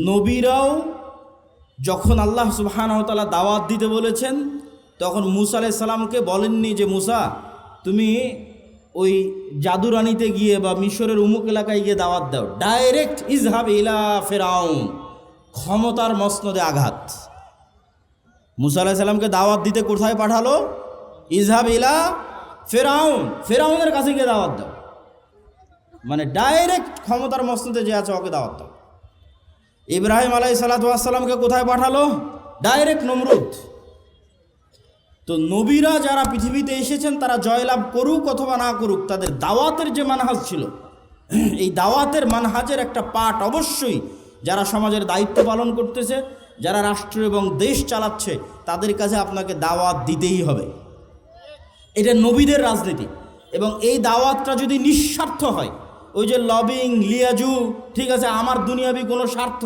নবীরাও যখন আল্লাহ সুবহানাহু ওয়া তাআলা দাওয়াত দিতে বলেছেন, তখন মুসা আলাইহিস সালামকে বলেননি যে মুসা তুমি ওই জাদুরানিতে গিয়ে বা মিশরের উমুক এলাকায় গিয়ে দাওয়াত দাও। ডাইরেক্ট ইজহাব ইলা ফিরাউন, ক্ষমতার মসনদে আঘাত। মুসা আলাইহিস সালামকে দাওয়াত দিতে কোথায় পাঠালো? ইজহাব ইলা ফিরাউন, ফিরাউনের কাছে গিয়ে দাওয়াত দাও। মানে ডাইরেক্ট ক্ষমতার মসনদে যে আছে ওকে দাওয়াত দাও। ইব্রাহিম আলাইহিস সালামকে কোথায় পাঠালো? ডাইরেক্ট নমরুদ। তো নবীরা যারা পৃথিবীতে এসেছেন তারা জয়লাভ করুক অথবা না করুক, তাদের দাওয়াতের যে মানহাজ ছিল, এই দাওয়াতের মানহাজের একটা পার্ট অবশ্যই যারা সমাজের দায়িত্ব পালন করতেছে, যারা রাষ্ট্র এবং দেশ চালাচ্ছে, তাদের কাছে আপনাকে দাওয়াত দিতেই হবে। এটা নবীদের রাজনীতি। এবং এই দাওয়াতটা যদি নিঃস্বার্থ হয়, ওই যে লবিং লিয়াজু, ঠিক আছে, আমার দুনিয়াবি কোনো স্বার্থ,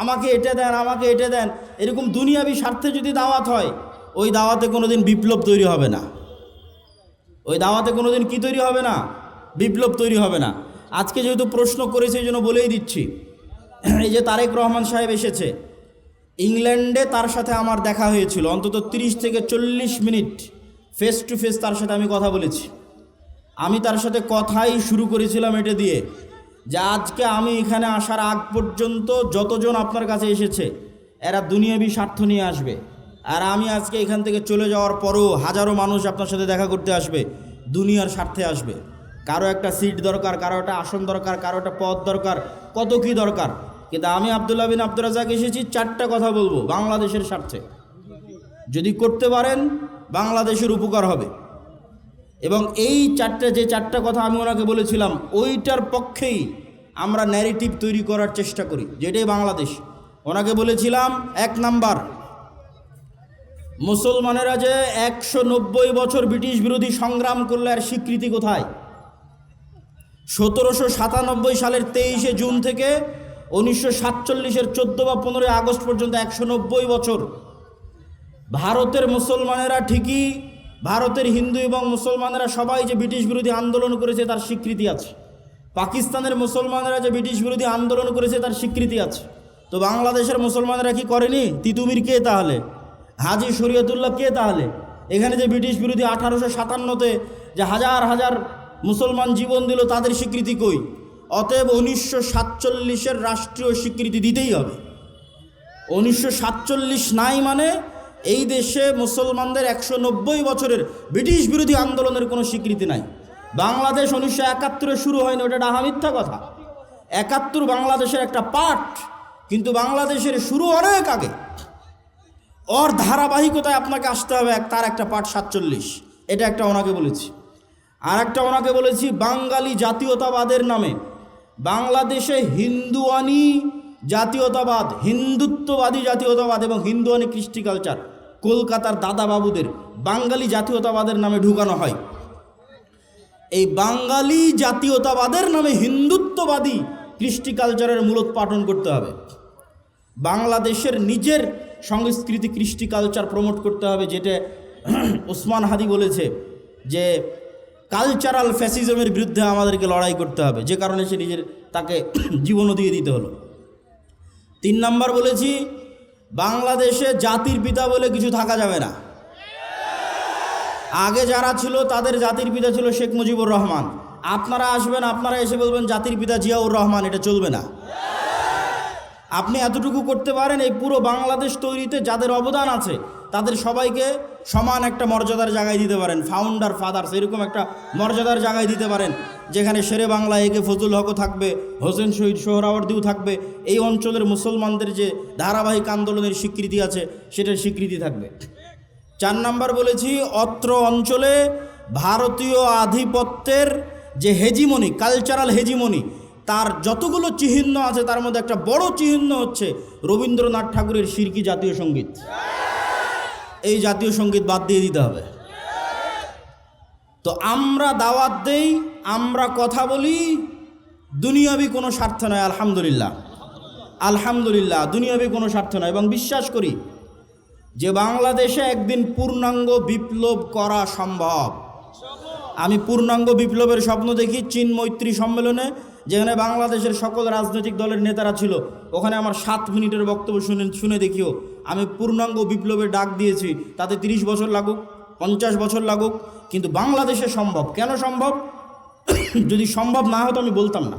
আমাকে এটা দেন আমাকে এটা দেন, এরকম দুনিয়াবি স্বার্থে যদি দাওয়াত হয়, ওই দাওয়াতে কোনোদিন বিপ্লব তৈরি হবে না। ওই দাওয়াতে কোনোদিন কি তৈরি হবে না? বিপ্লব তৈরি হবে না। আজকে যেহেতু প্রশ্ন করেছে এই জন্য বলেই দিচ্ছি, এই যে তারেক রহমান সাহেব এসেছে, ইংল্যান্ডে তার সাথে আমার দেখা হয়েছিল, অন্তত 30 থেকে 40 মিনিট ফেস টু ফেস তার সাথে আমি কথা বলেছি। আমি তার সাথে কথাই শুরু করেছিলাম এটা দিয়ে যে আজকে আমি এখানে আসার আগ পর্যন্ত যতজন আপনার কাছে এসেছে এরা দুনিয়াবি স্বার্থ নিয়ে আসবে, আর আমি আজকে এখান থেকে চলে যাওয়ার পরও হাজারো মানুষ আপনার সাথে দেখা করতে আসবে, দুনিয়ার স্বার্থে আসবে। কারো একটা সিট দরকার, কারো একটা আসন দরকার, কারো একটা পদ দরকার, কত কি দরকার। কিন্তু আমি আব্দুল্লাহ বিন আব্দুর রাজ্জাক এসেছি 4টা কথা বলবো বাংলাদেশের স্বার্থে। যদি করতে পারেন বাংলাদেশের উপকার হবে। এবং এই যে চারটা কথা আমি ওনাকে বলেছিলাম, ওইটার পক্ষেই আমরা ন্যারেটিভ তৈরি করার চেষ্টা করি, যেটাই বাংলাদেশ। ওনাকে বলেছিলাম 1 নাম্বার, মুসলমানেরা যে 190 বছর ব্রিটিশ বিরোধী সংগ্রাম করলে আর স্বীকৃতি কোথায়? 1797 সালের 23শে জুন থেকে 1947-এর 14 বা 15 আগস্ট পর্যন্ত 190 বছর ভারতের মুসলমানেরা ঠিকই, ভারতের হিন্দু এবং মুসলমানেরা সবাই যে ব্রিটিশ বিরোধী আন্দোলন করেছে তার স্বীকৃতি আছে। পাকিস্তানের মুসলমানেরা যে ব্রিটিশ বিরোধী আন্দোলন করেছে তার স্বীকৃতি আছে। তো বাংলাদেশের মুসলমানেরা কি করেনি? তিতুমির কে তাহলে? হাজি শরীয়তুল্লাহ কে তাহলে? এখানে যে ব্রিটিশ বিরোধী 1857-তে যে হাজার হাজার মুসলমান জীবন দিল, তাদের স্বীকৃতি কই? অতএব 1947-এর রাষ্ট্রীয় স্বীকৃতি দিতেই হবে। 1947 নাই মানে এই দেশে মুসলমানদের 190 বছরের ব্রিটিশ বিরোধী আন্দোলনের কোনো স্বীকৃতি নাই। বাংলাদেশ 1971-এ শুরু হয়নি, ওটা ডাহা মিথ্যা কথা। 71 বাংলাদেশের একটা পার্ট, কিন্তু বাংলাদেশের শুরু অনেক আগে। ওর ধারাবাহিকতায় আপনাকে আসতে হবে, তার একটা পার্ট 47। এটা একটা ওনাকে বলেছি। আর একটা ওনাকে বলেছি বাঙালি জাতীয়তাবাদের নামে বাংলাদেশে হিন্দুয়ানি জাতীয়তাবাদ, হিন্দুত্ববাদী জাতীয়তাবাদ এবং হিন্দুয়ানি কৃষ্টি কালচার কলকাতার দাদাবাবুদের বাঙালি জাতীয়তাবাদের নামে ঢুকানো হয়। এই বাঙালি জাতীয়তাবাদের নামে হিন্দুত্ববাদী কৃষ্টি কালচারের মূলোৎপাটন করতে হবে। বাংলাদেশের নিজের সংস্কৃতি কৃষ্টি কালচার প্রমোট করতে হবে, যেটা ওসমান হাদি বলেছে যে কালচারাল ফ্যাসিজমের বিরুদ্ধে আমাদেরকে লড়াই করতে হবে, যে কারণে সে তাকে জীবনও দিয়ে দিতে হলো। 3 নাম্বার বলেছি বাংলাদেশে জাতির পিতা বলে কিছু থাকা যাবে না। আগে যারা ছিল তাদের জাতির পিতা ছিল শেখ মুজিবুর রহমান। আপনারা আসবেন, আপনারা এসে বলবেন জাতির পিতা জিয়াউর রহমান, এটা চলবে না। আপনি এতটুকু করতে পারেন, এই পুরো বাংলাদেশ তৈরিতে যাদের অবদান আছে তাদের সবাইকে সমান একটা মর্যাদার জায়গায় দিতে পারেন। ফাউন্ডার ফাদার্স এরকম একটা মর্যাদার জায়গায় দিতে পারেন, যেখানে শেরে বাংলা একে ফজল হকও থাকবে, হোসেন শহীদ সোহরাওয়ার্দীও থাকবে। এই অঞ্চলের মুসলমানদের যে ধারাবাহিক আন্দোলনের স্বীকৃতি আছে সেটার স্বীকৃতি থাকবে। 4 নাম্বার বলেছি অত্র অঞ্চলে ভারতীয় আধিপত্যের যে হেজিমনি, কালচারাল হেজিমনি, তার যতগুলো চিহ্ন আছে তার মধ্যে একটা বড় চিহ্ন হচ্ছে রবীন্দ্রনাথ ঠাকুরের শিরকি জাতীয় সঙ্গীত। এই জাতীয় সঙ্গীত বাদ দিয়ে দিতে হবে। তো আমরা দাওয়াত দেই, আমরা কথা বলি, দুনিয়াবি কোনো স্বার্থ নয়। আলহামদুলিল্লাহ, আলহামদুলিল্লাহ, দুনিয়াবি কোনো স্বার্থ নয়। এবং বিশ্বাস করি যে বাংলাদেশে একদিন পূর্ণাঙ্গ বিপ্লব করা সম্ভব। আমি পূর্ণাঙ্গ বিপ্লবের স্বপ্ন দেখি চীন মৈত্রী সম্মেলনে যেখানে বাংলাদেশের সকল রাজনৈতিক দলের নেতারা ছিল, ওখানে আমার 7 মিনিটের বক্তব্য শুনে দেখিও আমি পূর্ণাঙ্গ বিপ্লবের ডাক দিয়েছি। তাতে 30 বছর লাগুক, 50 বছর লাগুক, কিন্তু বাংলাদেশে সম্ভব। কেন সম্ভব? যদি সম্ভব না হতো আমি বলতাম না।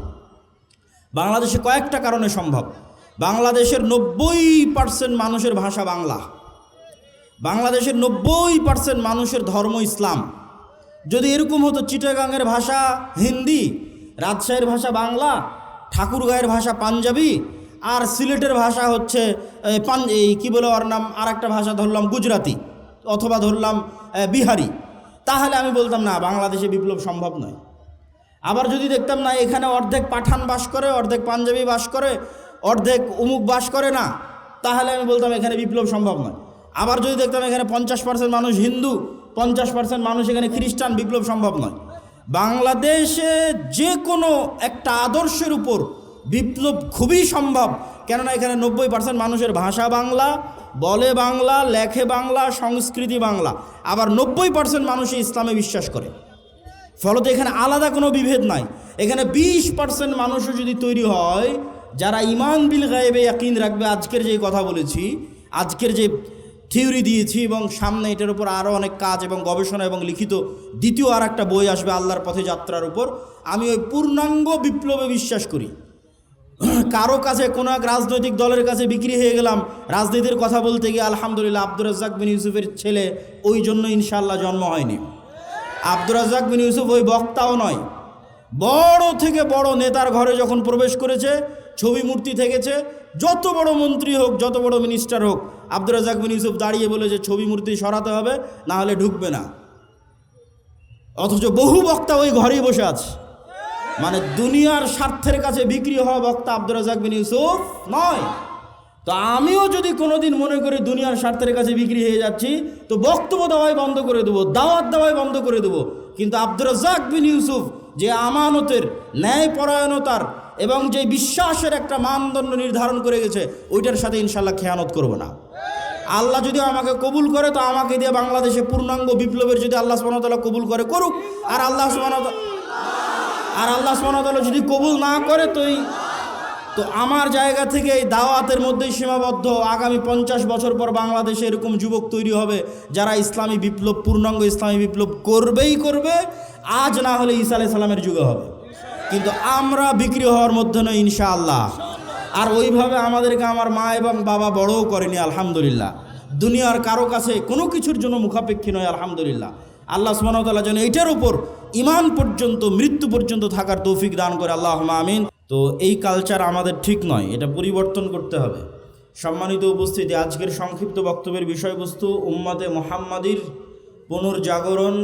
বাংলাদেশে কয়েকটা কারণে সম্ভব। বাংলাদেশের 90% মানুষের ভাষা বাংলা, বাংলাদেশের 90% মানুষের ধর্ম ইসলাম। যদি এরকম হতো চিটাগাংয়ের ভাষা হিন্দি, রাজশাহীর ভাষা বাংলা, ঠাকুরগাঁয়ের ভাষা পাঞ্জাবি, আর সিলেটের ভাষা হচ্ছে এই কী বলে ওর নাম, আর একটা ভাষা ধরলাম গুজরাতি অথবা ধরলাম বিহারি, তাহলে আমি বলতাম না বাংলাদেশে বিপ্লব সম্ভব নয়। আবার যদি দেখতাম না এখানে অর্ধেক পাঠান বাস করে, অর্ধেক পাঞ্জাবি বাস করে, অর্ধেক অমুক বাস করে না, তাহলে আমি বলতাম এখানে বিপ্লব সম্ভব নয়। আবার যদি দেখতাম এখানে 50% মানুষ হিন্দু, 50% মানুষ এখানে খ্রিস্টান, বিপ্লব সম্ভব নয়। বাংলাদেশে যে কোনো একটা আদর্শের উপর বিপ্লব খুবই সম্ভব, কেননা এখানে 90% মানুষের ভাষা বাংলা, বলে বাংলা, লেখে বাংলা, সংস্কৃতি বাংলা, আবার 90% মানুষই ইসলামে বিশ্বাস করে। ফলত এখানে আলাদা কোনো বিভেদ নাই। এখানে 20% মানুষও যদি তৈরি হয় যারা ঈমান বিল গায়বে ইয়াকিন রাখবে, আজকের যে কথা বলেছি, আজকের যে থিওরি দিয়েছি, এবং সামনে এটার উপর আরও অনেক কাজ এবং গবেষণা এবং লিখিত দ্বিতীয় আর একটা বই আসবে আল্লাহর পথে যাত্রার উপর, আমি ওই পূর্ণাঙ্গ বিপ্লবে বিশ্বাস করি। কারো কাছে কোনো এক রাজনৈতিক দলের কাছে বিক্রি হয়ে গেলাম রাজনীতির কথা বলতে গিয়ে, আলহামদুলিল্লাহ আব্দুর রাজ্জাক বিন ইউসুফের ছেলে ওই জন্য ইনশাআল্লাহ জন্ম হয়নি। আব্দুর রাজ্জাক বিন ইউসুফ ওই বক্তাও নয়, বড় থেকে বড় নেতার ঘরে যখন প্রবেশ করেছে ছবি মূর্তি থেকেছে, যত বড় মন্ত্রী হোক, যত বড় মিনিস্টার হোক, আব্দুর রাজ্জাক বিন ইউসুফ দাঁড়িয়ে বলে যে ছবি মূর্তি সরাতে হবে, না হলে ঢুকবে না। অথচ বহু বক্তা ওই ঘরেই বসে আছে। মানে দুনিয়ার স্বার্থের কাছে বিক্রি হওয়া বক্তা আব্দুর রাজ্জাক বিন ইউসুফ নয়। তো আমিও যদি কোনোদিন মনে করি দুনিয়ার স্বার্থের কাছে বিক্রি হয়ে যাচ্ছি, তো বক্তব্য দেওয়াই বন্ধ করে দেবো, দাওয়াত দেওয়াই বন্ধ করে দেবো। কিন্তু আব্দুর রাজ্জাক বিন ইউসুফ যে আমানতের, ন্যায়পরায়ণতার এবং যে বিশ্বাসের একটা মানদণ্ড নির্ধারণ করে গেছে, ওইটার সাথে ইনশাল্লাহ খেয়ানত করব না। আল্লাহ যদি আমাকে কবুল করে, তো আমাকে দিয়ে বাংলাদেশে পূর্ণাঙ্গ বিপ্লবের যদি আল্লাহ সুবহানাহু ওয়া তাআলা কবুল করে করুক, আর আল্লাহ সুবহানাহু ওয়া তাআলা যদি কবুল না করে, তো আমার জায়গা থেকে এই দাওয়াতের মধ্যেই সীমাবদ্ধ। আগামী 50 বছর পর বাংলাদেশে এরকম যুবক তৈরি হবে যারা ইসলামী বিপ্লব, পূর্ণাঙ্গ ইসলামী বিপ্লব করবেই করবে, আজ না হলে ঈসা আলাইহিস সালামের যুগে হবে। কিন্তু আমরা বিক্রি হওয়ার মধ্যে নয় ইনশাআল্লাহ। আর ওইভাবে আমাদেরকে আমার মা এবং বাবা বড়ও করেনি, আলহামদুলিল্লাহ। দুনিয়ার কারো কাছে কোনো কিছুর জন্য মুখাপেক্ষী নয়, আলহামদুলিল্লাহ। আল্লাহ সুবহানাহু ওয়া তাআলা যেন এটার উপর ঈমান পর্যন্ত, মৃত্যু পর্যন্ত থাকার তৌফিক দান করে, আল্লাহুম্মা আমিন। তো এই কালচার আমাদের ঠিক নয়, এটা পরিবর্তন করতে হবে। সম্মানিত উপস্থিতি, আজকের সংক্ষিপ্ত বক্তব্যের বিষয়বস্তু উম্মতে মুহাম্মাদির পুনর্জাগরণ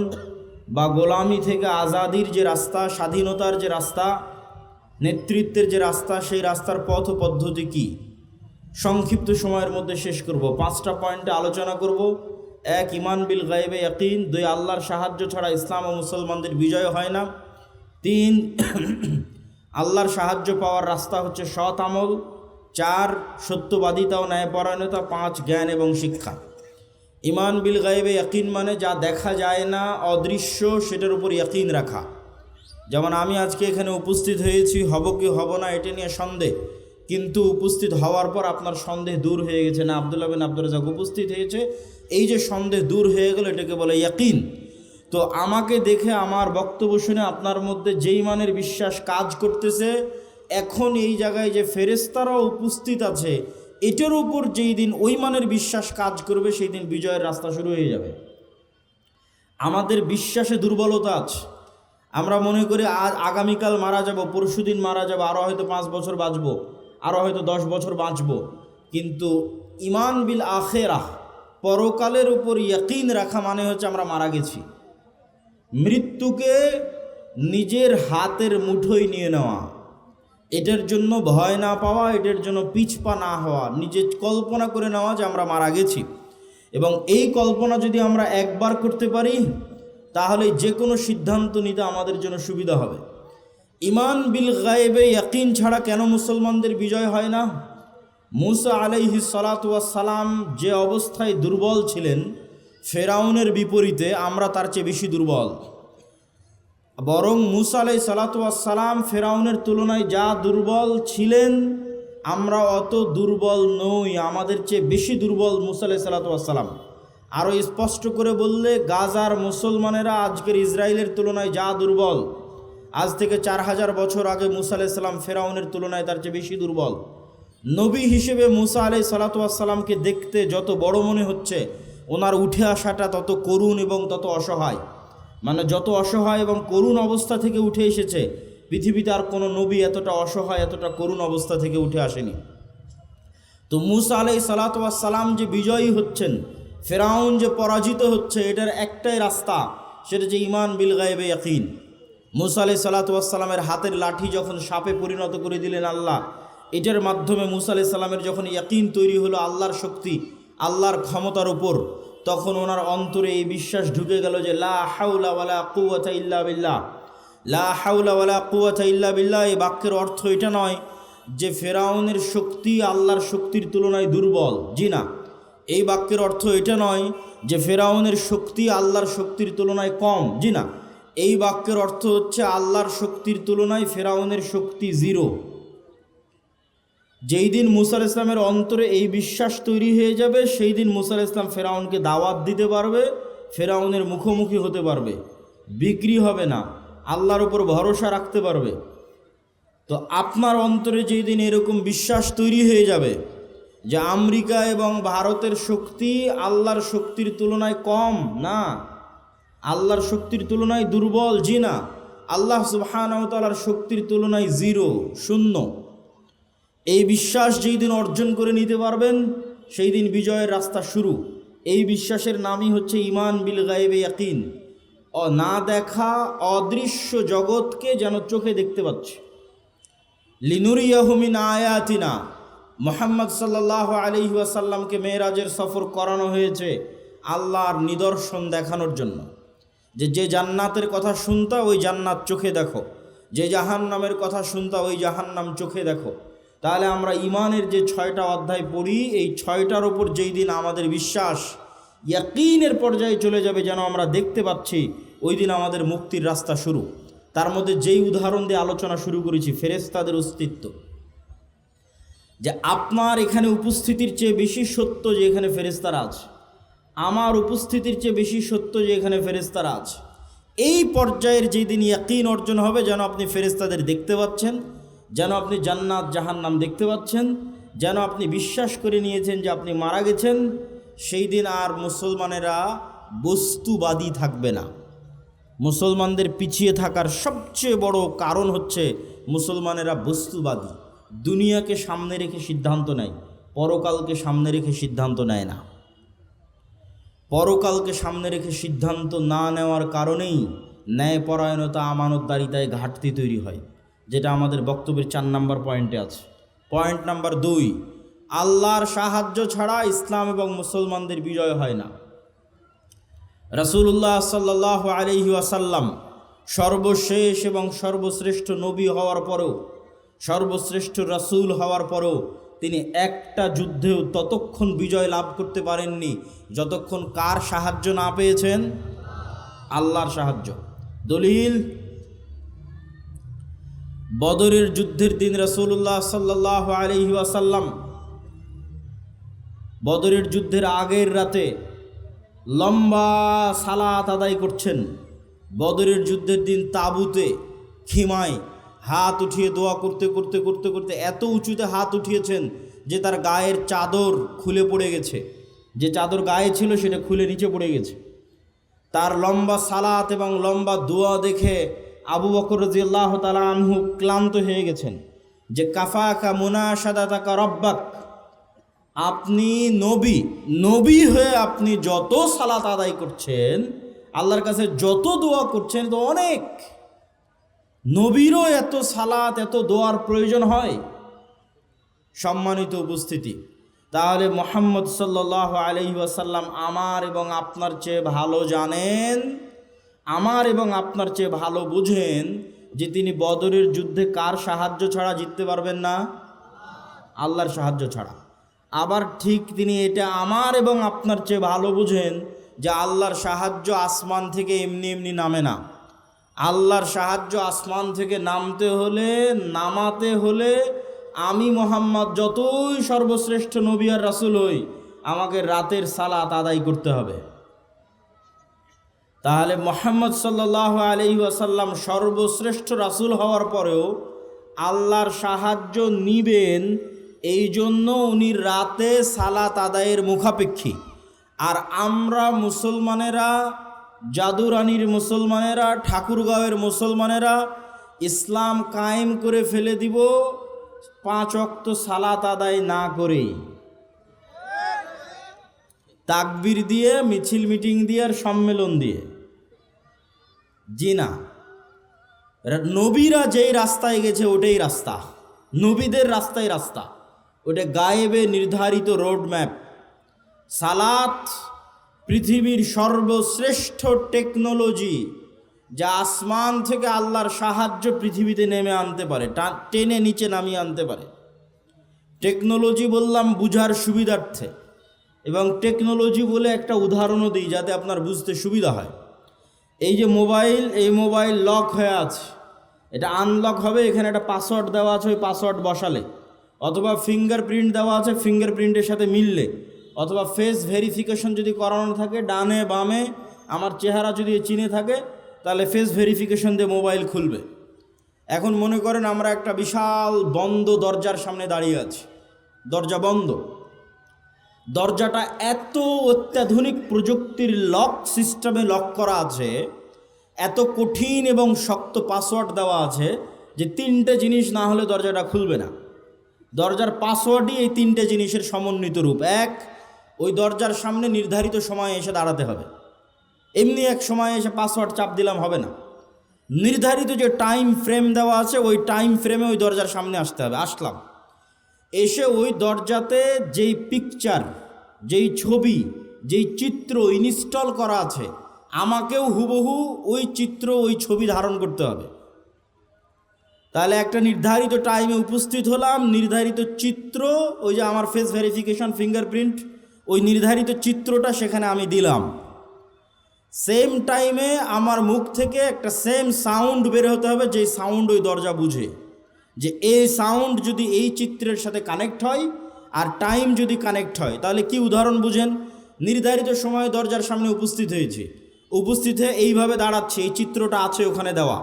বা গোলামি থেকে আজাদির যে রাস্তা, স্বাধীনতার যে রাস্তা, নেতৃত্বের যে রাস্তা, সেই রাস্তার পথ ও পদ্ধতি কী, সংক্ষিপ্ত সময়ের মধ্যে শেষ করব। 5টা পয়েন্টে আলোচনা করব। 1, ঈমান বিল গায়বে ইয়াকিন। 2, আল্লাহর সাহায্য ছাড়া ইসলাম ও মুসলমানদের বিজয় হয় না। 3, আল্লাহর সাহায্য পাওয়ার রাস্তা হচ্ছে সৎ আমল। 4, সত্যবাদিতা ও ন্যায়পরায়ণতা। 5, জ্ঞান এবং শিক্ষা। ঈমান বিল গায়বে ইয়াকিন মানে যা দেখা যায় না, অদৃশ্য, সেটার উপর ইয়াকিন রাখা। যেমন আমি আজকে এখানে উপস্থিত হয়েছি, হব কি হব না এটা নিয়ে সন্দেহ, কিন্তু উপস্থিত হওয়ার পর আপনার সন্দেহ দূর হয়ে গেছে। না, আব্দুল্লাহ বিন আব্দুর রাজ্জাক উপস্থিত হয়েছে, এই যে সন্দেহ দূর হয়ে গেল, এটাকে বলে ইয়াকিন। তো আমাকে দেখে, আমার বক্তব্য শুনে আপনার মধ্যে যেই মানের বিশ্বাস কাজ করতেছে, এখন এই জায়গায় যে ফেরেশতারাও উপস্থিত আছে, এটার উপর যেই দিন ওই মানের বিশ্বাস কাজ করবে, সেই দিন বিজয়ের রাস্তা শুরু হয়ে যাবে। আমাদের বিশ্বাসে দুর্বলতা আছে। আমরা মনে করি আগামীকাল মারা যাব, পরশুদিন মারা যাব, আরও হয়তো 5 বছর বাঁচব, আরও হয়তো 10 বছর বাঁচব। কিন্তু ঈমান বিল আখিরাহ, পরকালের উপর ইয়াকিন রাখা মানে হচ্ছে আমরা মারা গেছি। মৃত্যুকে নিজের হাতের মুঠোয় নিয়ে নেওয়া, এটার জন্য ভয় না পাওয়া, এটার জন্য পিছপা না হওয়া, নিজে কল্পনা করে নেওয়া যে আমরা মারা গেছি। এবং এই কল্পনা যদি আমরা একবার করতে পারি, তাহলে যে কোনো সিদ্ধান্ত নিতে আমাদের জন্য সুবিধা হবে। ঈমান বিল গায়বে ইয়াকিন ছাড়া কেন মুসলমানদের বিজয় হয় না? মুসা আলাইহিস সালাতু ওয়াস সালাম যে অবস্থায় দুর্বল ছিলেন, ফেরাউনের বিপরীতে আমরা তার চেয়ে বেশি দুর্বল। বরং মুসা আলাইহিস সালাতু ওয়াস সালাম ফেরাউনের তুলনায় যা দুর্বল ছিলেন, আমরা অত দুর্বল নই, আমাদের চেয়ে বেশি দুর্বল মুসা আলাইহিস সালাতু ওয়াস সালাম। আরও স্পষ্ট করে বললে, গাজার মুসলমানেরা আজকের ইসরায়েলের তুলনায় যা দুর্বল, আজ থেকে 4000 বছর আগে মুসা আলাইহিস সালাম ফেরাউনের তুলনায় তার চেয়ে বেশি দুর্বল। নবী হিসেবে মুসা আলাইহিস সালাতু ওয়াস সালামকে দেখতে যত বড় মনে হচ্ছে, ওনার উঠে আসাটা তত করুণ এবং তত অসহায়। মানে যত অসহায় এবং করুণ অবস্থা থেকে উঠে এসেছে, পৃথিবীতে আর কোনো নবী এতটা অসহায়, এতটা করুণ অবস্থা থেকে উঠে আসেনি। তো মুসা আলাইহিস সালাতু ওয়াস সালাম যে বিজয়ী হচ্ছেন, ফেরাউন যে পরাজিত হচ্ছে, এটার একটাই রাস্তা, সেটা যে ঈমান বিল গায়বে ইয়াকিন। মুসা আলাইহিস সালাতু ওয়াস সালামের হাতের লাঠি যখন সাপে পরিণত করে দিলেন আল্লাহ, এটার মাধ্যমে মুসা আলাইহিস সালামের যখন ইয়াকিন তৈরি হলো আল্লাহর শক্তি, আল্লাহর ক্ষমতার উপর, তখন ওনার অন্তরে এই বিশ্বাস ঢুকে গেল যে লা হাওলা ওয়ালা কুওয়াতা ইল্লা বিল্লাহ। লা হাওলা ওয়ালা কুওয়াতা ইল্লা বিল্লাহ, এই বাক্যের অর্থ এটা নয় যে ফেরাউনের শক্তি আল্লাহর শক্তির তুলনায় দুর্বল, জি না। এই বাক্যের অর্থ এটা নয় যে ফেরাউনের শক্তি আল্লাহর শক্তির তুলনায় কম, জি না। এই বাক্যের অর্থ হচ্ছে আল্লাহর শক্তির তুলনায় ফেরাউনের শক্তি জিরো। যেই দিন মুসা আলাইহিস সালামের অন্তরে এই বিশ্বাস তৈরি হয়ে যাবে, সেই দিন মুসা আলাইহিস সালাম ফেরাউনকে দাওয়াত দিতে পারবে, ফেরাউনের মুখোমুখি হতে পারবে, বিক্রি হবে না, আল্লাহর উপর ভরসা রাখতে পারবে। তো আপনার অন্তরে যেই দিন এরকম বিশ্বাস তৈরি হয়ে যাবে যে আমেরিকা এবং ভারতের শক্তি আল্লাহর শক্তির তুলনায় কম না, আল্লাহর শক্তির তুলনায় দুর্বল, জি না, আল্লাহ সুবহানাহু ওয়া তাআলার শক্তির তুলনায় জিরো, শূন্য, এই বিশ্বাস যেই দিন অর্জন করে নিতে পারবেন, সেই দিন বিজয়ের রাস্তা শুরু। এই বিশ্বাসের নামই হচ্ছে ঈমান বিল গায়বে ইয়াকিন। না দেখা অদৃশ্য জগৎকে যেন চোখে দেখতে পাচ্ছে। লিনুরিয়াহু মিন আয়াতিনা, মুহাম্মদ সাল্লাল্লাহু আলাইহি ওয়াসাল্লামকে মেরাজের সফর করানো হয়েছে আল্লাহর নিদর্শন দেখানোর জন্য। যে জান্নাতের কথা শুনতা ওই জান্নাত চোখে দেখো, যে জাহান্নামের কথা শুনতা ওই জাহান্নাম চোখে দেখো। তাহলে আমরা ঈমানের যে 6টা অধ্যায় পড়ি, এই 6টার ওপর যেই দিন আমাদের বিশ্বাস ইয়াকিনের পর্যায়ে চলে যাবে, যেন আমরা দেখতে পাচ্ছি, ওই দিন আমাদের মুক্তির রাস্তা শুরু। তার মধ্যে যেই উদাহরণ দিয়ে আলোচনা শুরু করেছি, ফেরেশতাদের অস্তিত্ব, যে আপনার এখানে উপস্থিতির চেয়ে বেশি সত্য যে এখানে ফেরেশতারা আছে, আমার উপস্থিতির চেয়ে বেশি সত্য যে এখানে ফেরেশতারা আছে। এই পর্যায়ের যেই দিন ইয়াকিন অর্জন হবে, যেন আপনি ফেরেশতাদের দেখতে পাচ্ছেন, যেন আপনি জান্নাত জাহান্নাম দেখতে পাচ্ছেন, যেন আপনি বিশ্বাস করে নিয়েছেন যে আপনি মারা গেছেন, সেই দিন আর মুসলমানেরা বস্তুবাদী থাকবে না। মুসলমানদের পিছিয়ে থাকার সবচেয়ে বড় কারণ হচ্ছে মুসলমানেরা বস্তুবাদী, দুনিয়াকে সামনে রেখে সিদ্ধান্ত নেয়, পরকালকে সামনে রেখে সিদ্ধান্ত নেয় না। পরকালকে সামনে রেখে সিদ্ধান্ত না নেওয়ার কারণেই ন্যায়পরায়ণতা, আমানতদারিতায় ঘাটতি তৈরি হয়, যেটা আমাদের বক্তব্যের 4 নম্বর পয়েন্টে আছে। পয়েন্ট নাম্বার 2, আল্লাহর সাহায্য ছাড়া ইসলাম এবং মুসলমানদের বিজয় হয় না। রাসূলুল্লাহ সাল্লাল্লাহু আলাইহি ওয়াসাল্লাম সর্বশেষ এবং সর্বশ্রেষ্ঠ নবী হওয়ার পরেও, সর্বশ্রেষ্ঠ রাসূল হওয়ার পরেও তিনি একটা যুদ্ধেও ততক্ষণ বিজয় লাভ করতে পারেননি যতক্ষণ কার সাহায্য না পেয়েছেন? আল্লাহর সাহায্য। দলিল, বদরের যুদ্ধের দিন রাসূলুল্লাহ সাল্লাল্লাহু আলাইহি ওয়াসাল্লাম বদরের যুদ্ধের আগের রাতে লম্বা সালাত আদায় করছেন। বদরের যুদ্ধের দিন তাঁবুতে খিমায় হাত উঠিয়ে দোয়া করতে করতে করতে করতে এত উঁচুতে হাত উঠিয়েছেন যে তার গায়ের চাদর খুলে পড়ে গেছে, যে চাদর গায়ে ছিল সেটা খুলে নিচে পড়ে গেছে। তার লম্বা সালাত এবং লম্বা দোয়া দেখে আবু বকর রাদিয়াল্লাহু তাআলা আনহু ক্লান্ত হয়ে গেছেন, যে কাফাকা মুনাশাদাতাকা রব্বাক, আপনি নবী হয়ে আপনি যত সালাত আদায় করছেন, আল্লাহর কাছে যত দোয়া করছেন, তো অনেক। নবীরও এত সালাত এত দোয়ার প্রয়োজন হয়? সম্মানিত উপস্থিতি, তাহলে মুহাম্মদ সাল্লাল্লাহু আলাইহি ওয়াসাল্লাম আমার এবং আপনার চেয়ে ভালো জানেন, আমার এবং আপনার চেয়ে ভালো বুঝেন যে তিনি বদরের যুদ্ধে কার সাহায্য ছাড়া জিততে পারবেন না? আল্লাহর সাহায্য ছাড়া। আবার ঠিক তিনি এটা আমার এবং আপনার চেয়ে ভালো বুঝেন যে আল্লাহর সাহায্য আসমান থেকে এমনি এমনি নামে না। আল্লাহর সাহায্য আসমান থেকে নামাতে হলে আমি মোহাম্মদ যতই সর্বশ্রেষ্ঠ নবী আর রাসূল হই, আমাকে রাতের সালাত আদায় করতে হবে। তাহলে মুহাম্মদ সাল্লাল্লাহু আলাইহি ওয়াসাল্লাম সর্বশ্রেষ্ঠ রাসূল হওয়ার পরেও আল্লাহর সাহায্য নিবেন, এই জন্য উনি রাতে সালাত আদায়ের মুখাপেক্ষী। আর আমরা মুসলমানেরা, জাদুরানির মুসলমানেরা, ঠাকুরগাঁওয়ের মুসলমানেরা ইসলাম কায়েম করে ফেলে দিব 5 ওয়াক্ত সালাত আদায় না করেই, তাকবীর দিয়ে, মিছিল মিটিং দিয়ে আর সম্মেলন দিয়ে। জি না, নবীরা যেই রাস্তায় গেছে ওটাই রাস্তা, নবীদের রাস্তায় রাস্তা, ওটা গায়েবে নির্ধারিত রোড ম্যাপ। সালাত পৃথিবীর সর্বশ্রেষ্ঠ টেকনোলজি, যা আসমান থেকে আল্লাহর সাহায্য পৃথিবীতে নেমে আনতে পারে, টেনে নিচে নামিয়ে আনতে পারে। টেকনোলজি বললাম বুঝার সুবিধার্থে, এবং টেকনোলজি বলে একটা উদাহরণও দিই যাতে আপনার বুঝতে সুবিধা হয়। এই যে মোবাইল, এই মোবাইল লক হয়ে আছে, এটা আনলক হবে, এখানে একটা পাসওয়ার্ড দেওয়া আছে, ওই পাসওয়ার্ড বসালে, অথবা ফিঙ্গারপ্রিন্ট দেওয়া আছে, ফিঙ্গারপ্রিন্টের সাথে মিললে, অথবা ফেস ভেরিফিকেশন যদি করানো থাকে, ডানে বামে আমার চেহারা যদি চিনে থাকে, তাহলে ফেস ভেরিফিকেশন দিয়ে মোবাইল খুলবে। এখন মনে করেন আমরা একটা বিশাল বন্ধ দরজার সামনে দাঁড়িয়ে আছি, দরজা বন্ধ, দরজাটা এত অত্যাধুনিক প্রযুক্তির লক সিস্টেমে লক করা আছে, এত কঠিন এবং শক্ত পাসওয়ার্ড দেওয়া আছে যে 3টে জিনিস না হলে দরজাটা খুলবে না। দরজার পাসওয়ার্ডই এই 3টে জিনিসের সমন্বিত রূপ। 1, ওই দরজার সামনে নির্ধারিত সময়ে এসে দাঁড়াতে হবে, এমনি এক সময়ে এসে পাসওয়ার্ড চাপ দিলাম হবে না, নির্ধারিত যে টাইম ফ্রেম দেওয়া আছে ওই টাইম ফ্রেমে ওই দরজার সামনে আসতে হবে। আসলাম, এসে ওই দরজাতে যেই পিকচার, যেই ছবি, যেই চিত্র ইনস্টল করা আছে, আমাকেও হুবহু ওই চিত্র, ওই ছবি ধারণ করতে হবে। তাহলে একটা নির্ধারিত টাইমে উপস্থিত হলাম, নির্ধারিত চিত্র, ওই যে আমার ফেস ভেরিফিকেশন, ফিঙ্গারপ্রিন্ট, ওই নির্ধারিত চিত্রটা সেখানে আমি দিলাম। সেম টাইমে আমার মুখ থেকে একটা সেম সাউন্ড বের হতে হবে, যেই সাউন্ড ওই দরজা বুঝে, যে এই সাউন্ড যদি এই চিত্রের সাথে কানেক্ট হয় আর টাইম যদি কানেক্ট হয়, তাহলে কি উদাহরণ বুঝেন? নির্ধারিত সময়ে দরজার সামনে উপস্থিত হয়েছে, উপস্থিত হয়ে এইভাবে দাঁড়াচ্ছে, এই চিত্রটা আছে ওখানে দেওয়া।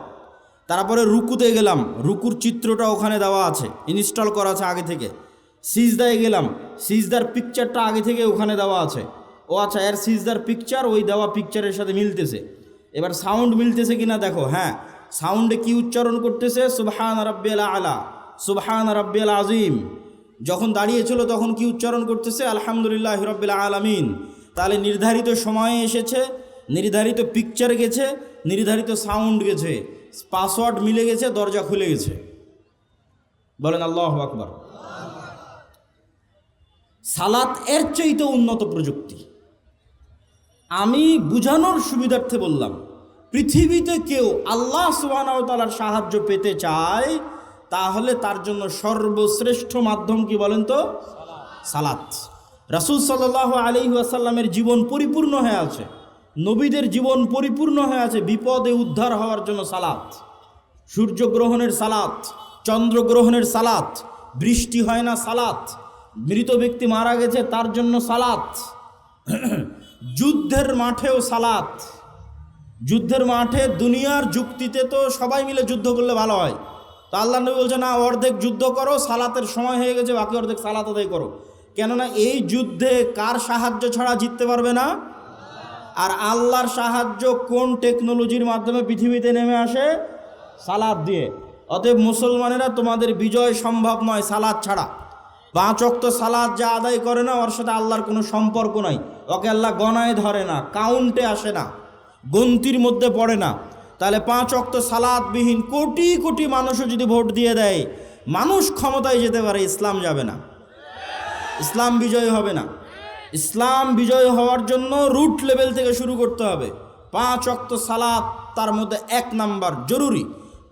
তারপরে রুকুতে গেলাম, রুকুর চিত্রটা ওখানে দেওয়া আছে, ইনস্টল করা আছে আগে থেকে। সিজদায় গেলাম, সিজদার পিকচারটা আগে থেকে ওখানে দেওয়া আছে। ও আচ্ছা, এর সিজদার পিকচার ওই দেওয়া পিকচারের সাথে মিলতেছে। এবার সাউন্ড মিলতেছে কিনা দেখো। হ্যাঁ, সাউন্ডে কি উচ্চারণ করতেছে? সুবহান রাব্বিয়াল আলা, সুবহান রাব্বিয়াল আজিম। যখন দাঁড়িয়েছিল তখন কি উচ্চারণ করতেছে? আলহামদুলিল্লাহি রাব্বিল আলামিন। তাহলে নির্ধারিত সময়ে এসেছে, নির্ধারিত পিকচার গেছে, নির্ধারিত সাউন্ড গেছে, পাসওয়ার্ড মিলে গেছে, দরজা খুলে গেছে। বলেন আল্লাহু আকবার। সালাত এর চাইতে উন্নত প্রযুক্তি। আমি বুঝানোর সুবিধার্থে বললাম, পৃথিবীতে কেউ আল্লাহ সুবহানাহু ওয়া তাআলার সাহায্য পেতে চায়, তাহলে তার জন্য সর্বশ্রেষ্ঠ মাধ্যম কি বলেন তো? সালাত। রাসূল সাল্লাল্লাহু আলাইহি ওয়াসাল্লামের জীবন পরিপূর্ণ হয়ে আছে, নবীদের জীবন পরিপূর্ণ হয়ে আছে বিপদে উদ্ধার হওয়ার জন্য সালাত। সূর্যগ্রহণের সালাত, চন্দ্রগ্রহণের সালাত, বৃষ্টি হয় না সালাত, মৃত ব্যক্তি মারা গেছে তার জন্য সালাত, যুদ্ধের মাঠেও সালাত। যুদ্ধের মাঠে দুনিয়ার যুক্তিতে তো সবাই মিলে যুদ্ধ করলে ভালো হয়, তো আল্লাহ নবী বলছে না, অর্ধেক যুদ্ধ করো, সালাতের সময় হয়ে গেছে, বাকি অর্ধেক সালাত আদায় করো। কেননা এই যুদ্ধে কার সাহায্য ছাড়া জিততে পারবে না? আর আল্লাহর সাহায্য কোন টেকনোলজির মাধ্যমে পৃথিবীতে নেমে আসে? সালাত দিয়ে। অতএব মুসলমানেরা, তোমাদের বিজয় সম্ভব নয় সালাত ছাড়া। 5 ওয়াক্ত সালাত যা আদায় করে না, ওর সাথে আল্লাহর কোনো সম্পর্ক নাই, ওকে আল্লাহ গণায় ধরে না, কাউন্টে আসে না, গন্তির মধ্যে পড়ে না। তাহলে 5 ওয়াক্ত সালাতবিহীন কোটি কোটি মানুষও যদি ভোট দিয়ে দেয়, মানুষ ক্ষমতায় যেতে পারে, ইসলাম যাবে না, ইসলাম বিজয় হবে না। ইসলাম বিজয় হওয়ার জন্য রুট লেভেল থেকে শুরু করতে হবে। 5 ওয়াক্ত সালাত তার মধ্যে 1 নাম্বার জরুরি।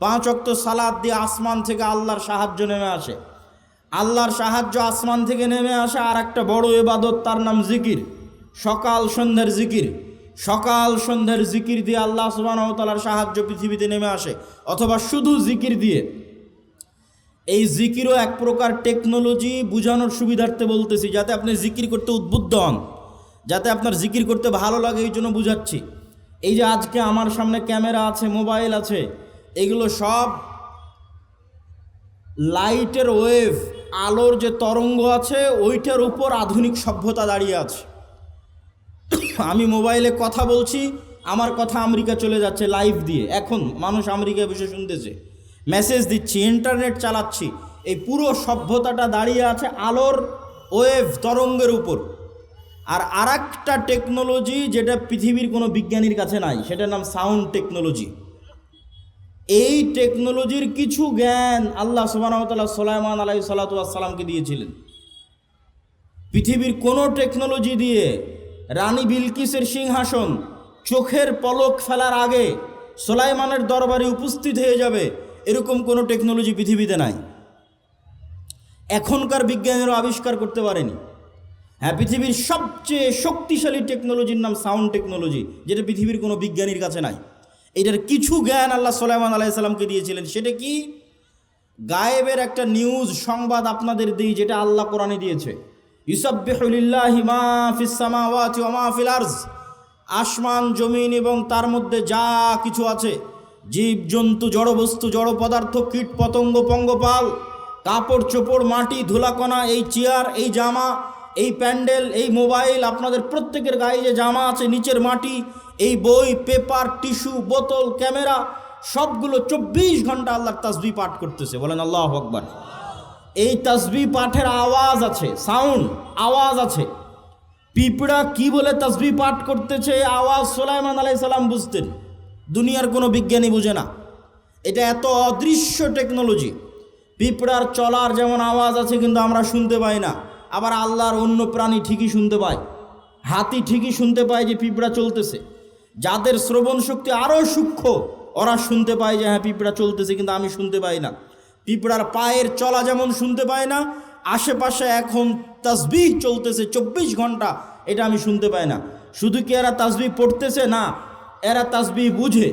5 ওয়াক্ত সালাত দিয়ে আসমান থেকে আল্লাহর সাহায্য নেমে আসে। আল্লাহর সাহায্য আসমান থেকে নেমে আসে আর একটা বড় ইবাদত, তার নাম জিকির, সকাল সন্ধ্যার জিকির। সকাল সন্ধ্যার জিকির দিয়ে আল্লাহ সুবহানাহু ওয়া তাআলার সাহায্য পৃথিবীতে নেমে আসে, অথবা শুধু জিকির দিয়ে। এই জিকিরও এক প্রকার টেকনোলজি, বোঝানোর সুবিধার্থে বলতেছি, যাতে আপনি জিকির করতে উদ্বুদ্ধ হন, যাতে আপনার জিকির করতে ভালো লাগে, এই জন্য বুঝাচ্ছি। এই যে আজকে আমার সামনে ক্যামেরা আছে, মোবাইল আছে, এগুলো সব লাইটের ওয়েভ, আলোর যে তরঙ্গ আছে ওইটার উপর আধুনিক সভ্যতা দাঁড়িয়ে আছে। আমি মোবাইলে কথা বলছি, আমার কথা আমেরিকা চলে যাচ্ছে লাইভ দিয়ে, এখন মানুষ আমেরিকায় বসে শুনতেছে, মেসেজ দিচ্ছি, ইন্টারনেট চালাচ্ছি। এই পুরো সভ্যতাটা দাঁড়িয়ে আছে আলোর ওয়েভ তরঙ্গের উপর। আর আরেকটা টেকনোলজি যেটা পৃথিবীর কোনো বিজ্ঞানীর কাছে নাই, সেটার নাম সাউন্ড টেকনোলজি। এই টেকনোলজির কিছু জ্ঞান আল্লাহ সুবহানাহু ওয়া তাআলা সুলাইমান আলাইহিস সালাতু ওয়াস সালামকে দিয়েছিলেন। পৃথিবীর কোনো টেকনোলজি দিয়ে রানী বিলকিসের সিংহাসন চোখের পলক ফেলার আগে সুলাইমানের দরবারে উপস্থিত হয়ে যাবে, এরকম কোনো টেকনোলজি পৃথিবীতে নাই। এখনকার বিজ্ঞানীরা আবিষ্কার করতে পারেনি। হ্যাঁ, পৃথিবীর সবচেয়ে শক্তিশালী টেকনোলজির নাম সাউন্ড টেকনোলজি, যেটা পৃথিবীর কোনো বিজ্ঞানীর কাছে নাই। এটার কিছু জ্ঞান আল্লাহ সুলাইমান আলাইহিস সালামকে দিয়েছিলেন। সেটা কি? গায়েবের একটা নিউজ সংবাদ আপনাদের দিই, যেটা আল্লাহ কোরআনে দিয়েছে। ইউসাব্বিহু লিল্লাহি মা ফিস সামাওয়াতি ওয়া মা ফিল আরজ, আসমান জমিন এবং তার মধ্যে যা কিছু আছে, জীব জন্তু, জড়বস্তু, জড় পদার্থ, কীট পতঙ্গ, পঙ্গপাল, কাপড় চোপড়, মাটি, ধুলাকণা, এই চেয়ার, এই জামা, এই প্যান্ডেল, এই মোবাইল, আপনাদের প্রত্যেকের গায়ে যে জামা আছে, নিচের মাটি, এই বই, পেপার, টিস্যু, বোতল, ক্যামেরা, সবগুলো 24 ঘন্টা আল্লাহর তাসবিহ পাঠ করতেছে। বলেন আল্লাহু আকবার। এই তাসবিহ পাঠের আওয়াজ আছে, সাউন্ড, আওয়াজ আছে। পিঁপড়া কি বলে তাসবিহ পাঠ করতেছে, আওয়াজ সুলাইমান আলাইহিস সালাম বুঝতেন, দুনিয়ার কোনো বিজ্ঞানী বুঝে না। এটা এত অদৃশ্য টেকনোলজি। পিঁপড়ার চলার যেমন আওয়াজ আছে, কিন্তু আমরা শুনতে পাই না। আবার আল্লাহর অন্য প্রাণী ঠিকই শুনতে পায়। হাতি ঠিকই শুনতে পায় যে পিঁপড়া চলতেছে। যাদের শ্রবণ শক্তি আরও সূক্ষ্ম, ওরা শুনতে পায় যে হ্যাঁ পিঁপড়া চলতেছে, কিন্তু আমি শুনতে পাই না। পিঁপড়ার পায়ের চলা যেমন শুনতে পায় না, আশেপাশে এখন তাসবিহ চলতেছে 24 ঘন্টা, এটা আমি শুনতে পাই না। শুধু কি এরা তাসবিহ পড়তেছে? না, এরা তাসবিহ বুঝে।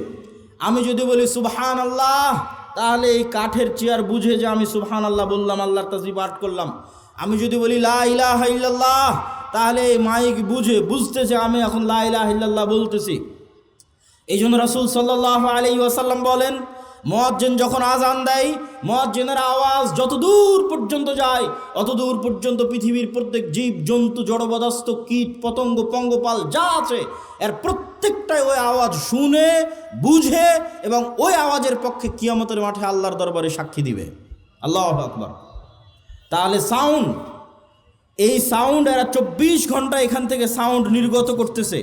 আমি যদি বলি সুবহানাল্লাহ, তাহলে এই কাঠের চেয়ার বুঝে যে আমি সুবহানাল্লাহ বললাম, আল্লাহর তাসবিহ পাঠ করলাম। আমি যদি বলি লা ইলাহা ইল্লাল্লাহ, তাহলে এই মাইক বুঝতেছে আমি এখন লা ইলাহা ইল্লাল্লাহ বলতেছি। এই জন্য রাসূল সাল্লাল্লাহু আলাইহি ওয়াসাল্লাম বলেন, মুয়াজ্জিন যখন আজান দেয়, মুয়াজ্জিনের আওয়াজ যত দূর পর্যন্ত যায়, অত দূর পর্যন্ত পৃথিবীর প্রত্যেক জীব জন্তু, জড়পদার্থ, কীট পতঙ্গ, পঙ্গপাল যা আছে, এর প্রত্যেকটাই ওই আওয়াজ শুনে, বুঝে এবং ওই আওয়াজের পক্ষে কিয়ামতের মাঠে আল্লাহর দরবারে সাক্ষী দিবে। আল্লাহু আকবার। তাহলে সাউন্ড, এই সাউন্ড এরা 24 ঘন্টা এখান থেকে সাউন্ড নির্গত করতেছে।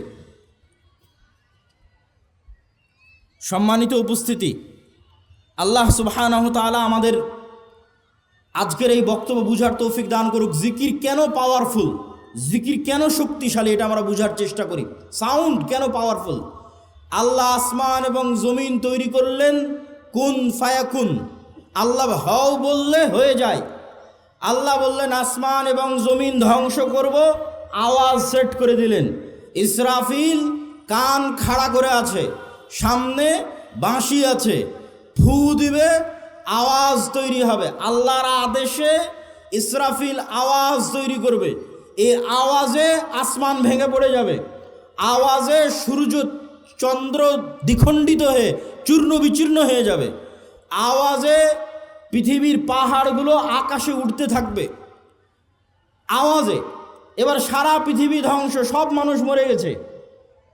সম্মানিত উপস্থিতি, আল্লাহ সুবহানাহু ওয়া তাআলা আমাদের আজকের এই বক্তব্য বুঝার তৌফিক দান করুক। জিকির কেন পাওয়ারফুল, জিকির কেন শক্তিশালী, এটা আমরা বুঝার চেষ্টা করি। সাউন্ড কেন পাওয়ারফুল? আল্লাহ আসমান এবং জমিন তৈরি করলেন কুন ফায়াকুন, আল্লাহ হও বললে হয়ে যায়। আল্লাহ বললেন আসমান এবং জমিন ধ্বংস করব, আওয়াজ সেট করে দিলেন। ইসরাফিল কান খাড়া করে আছে, সামনে বাঁশি আছে, ফু দিবে, আওয়াজ তৈরি হবে। আল্লাহর আদেশে ইসরাফিল আওয়াজ তৈরি করবে। এই আওয়াজে আসমান ভেঙে পড়ে যাবে, আওয়াজে সূর্য চন্দ্র দ্বিখণ্ডিত হয়ে চূর্ণ বিচূর্ণ হয়ে যাবে, আওয়াজে পৃথিবীর পাহাড়গুলো আকাশে উঠতে থাকবে আওয়াজে। এবার সারা পৃথিবী ধ্বংস, সব মানুষ মরে গেছে।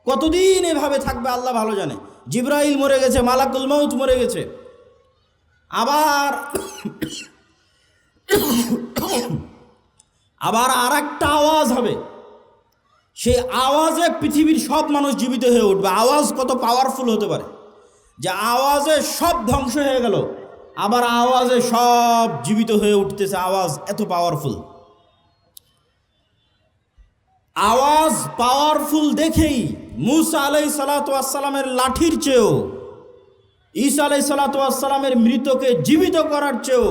কতদিন এভাবে থাকবে আল্লাহ ভালো জানে। জিবরাইল মরে গেছে, মালাকুল মউত মরে গেছে। আবার আর একটা আওয়াজ হবে, সেই আওয়াজে পৃথিবীর সব মানুষ জীবিত হয়ে উঠবে। আওয়াজ কত পাওয়ারফুল হতে পারে যে আওয়াজে সব ধ্বংস হয়ে গেল, আবার আওয়াজে সব জীবিত হয়ে উঠতেছে। আওয়াজ এত পাওয়ারফুল। আওয়াজ পাওয়ারফুল দেখেই মুসা আলাইহিস সালাতু ওয়াস সালামের লাঠির চেয়েও, ঈসা আলাইহিস সালাতু ওয়াস সালামের মৃতকে জীবিত করার চেয়েও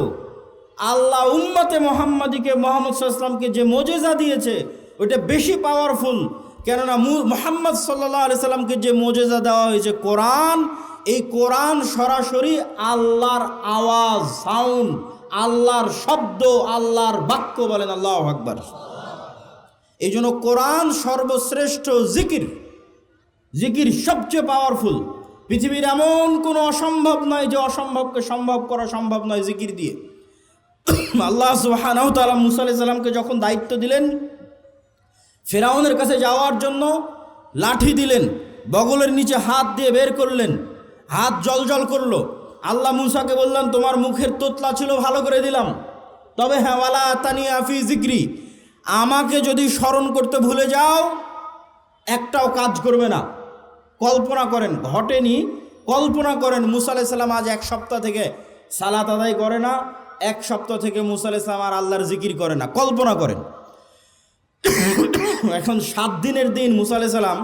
আল্লাহ উম্মতে মুহাম্মাদীকে, মুহাম্মদ সাল্লাল্লাহু আলাইহি ওয়াসাল্লামকে যে মুজিজা দিয়েছে ওটা বেশি পাওয়ারফুল। কেননা মুহাম্মদ সাল্লাল্লাহু আলাইহি সাল্লামকে যে মুজিজা দেওয়া হয়েছে কোরআন, এই কোরআন সরাসরি আল্লাহর আওয়াজ, সাউন্ড, আল্লাহর শব্দ, আল্লাহর বাক্য। বলেন আল্লাহু আকবার। এই জন্য কোরআন সর্বশ্রেষ্ঠ জিকির, জিকির সবচেয়ে পাওয়ারফুল। পৃথিবীর এমন কোনো অসম্ভব নয় যে অসম্ভবকে সম্ভব করা সম্ভব নয় জিকির দিয়ে। আল্লাহ সুবহানাহু ওয়া তাআলা মুসা আলাইহিস সালামকে যখন দায়িত্ব দিলেন ফেরাউনের কাছে যাওয়ার জন্য, লাঠি দিলেন, বগলের নিচে হাত দিয়ে বের করলেন, হাত জলজল করলো। আল্লাহ মুসাকে বললেন, তোমার মুখের তোতলা ছিল ভালো করে দিলাম, তবে হ্যাঁ, ওয়ালা তানিয়া ফি যিকরি, আমাকে যদি স্মরণ করতে ভুলে যাও একটাও কাজ করবে না। কল্পনা করেন, ঘটেনি, কল্পনা করেন মুসা আলাইহিস সালাম আজ 1 সপ্তাহ থেকে সালাত আদায় করে না, 1 সপ্তাহ থেকে মুসা আলাইহিস সালাম আর আল্লাহর জিকির করে না। কল্পনা করেন। এখন 7 দিনের দিন মুসা আলাইহিস সালাম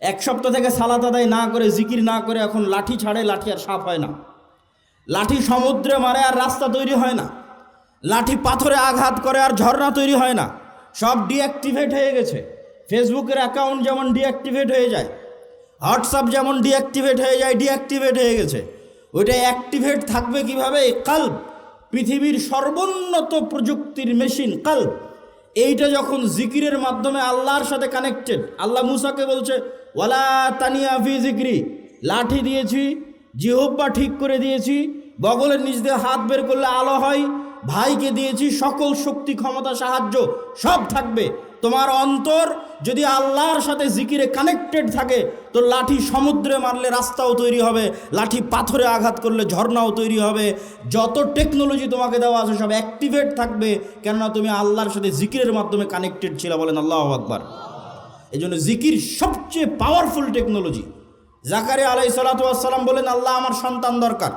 1 সপ্তাহ থেকে সালাত আদায় না করে, জিকির না করে, এখন লাঠি ছাড়ে, লাঠি আর সাফ হয় না। লাঠি সমুদ্রে মারে আর রাস্তা তৈরি হয় না। লাঠি পাথরে আঘাত করে আর ঝর্ণা তৈরি হয় না। সব ডিঅ্যাক্টিভেট হয়ে গেছে। ফেসবুকের অ্যাকাউন্ট যেমন ডিঅ্যাক্টিভেট হয়ে যায়, হোয়াটসঅ্যাপ যেমন ডিঅ্যাক্টিভেট হয়ে যায়, ডিঅ্যাক্টিভেট হয়ে গেছে। ওইটা অ্যাক্টিভেট থাকবে কিভাবে? কাল্ব, পৃথিবীর সর্বোন্নত প্রযুক্তির মেশিন কাল্ব, এইটা যখন জিকিরের মাধ্যমে আল্লাহর সাথে কানেক্টেড। আল্লাহ মুসাকে বলছে, ওয়ালা তানিয়া ফি যিকরি, লাঠি দিয়েছি, জিহ্বা ঠিক করে দিয়েছি, বগলের নিচ দিয়ে হাত বের করলে আলো হয়, ভাইকে দিয়েছি সকল শক্তি, ক্ষমতা, সাহায্য সব থাকবে। তোমার অন্তর যদি আল্লাহর সাথে জিকিরে কানেক্টেড থাকে তো লাঠি সমুদ্রে মারলে রাস্তাও তৈরি হবে, লাঠি পাথরে আঘাত করলে ঝর্ণাও তৈরি হবে। যত টেকনোলজি তোমাকে দেওয়া আছে সব অ্যাক্টিভেট থাকবে, কেননা তুমি আল্লাহর সাথে জিকিরের মাধ্যমে কানেক্টেড ছিল। বলেন আল্লাহু আকবার। এই জন্য জিকির সবচেয়ে পাওয়ারফুল টেকনোলজি। জাকারিয়া আলাইহিস সালাতু ওয়াস সালাম বলেন, আল্লাহ আমার সন্তান দরকার।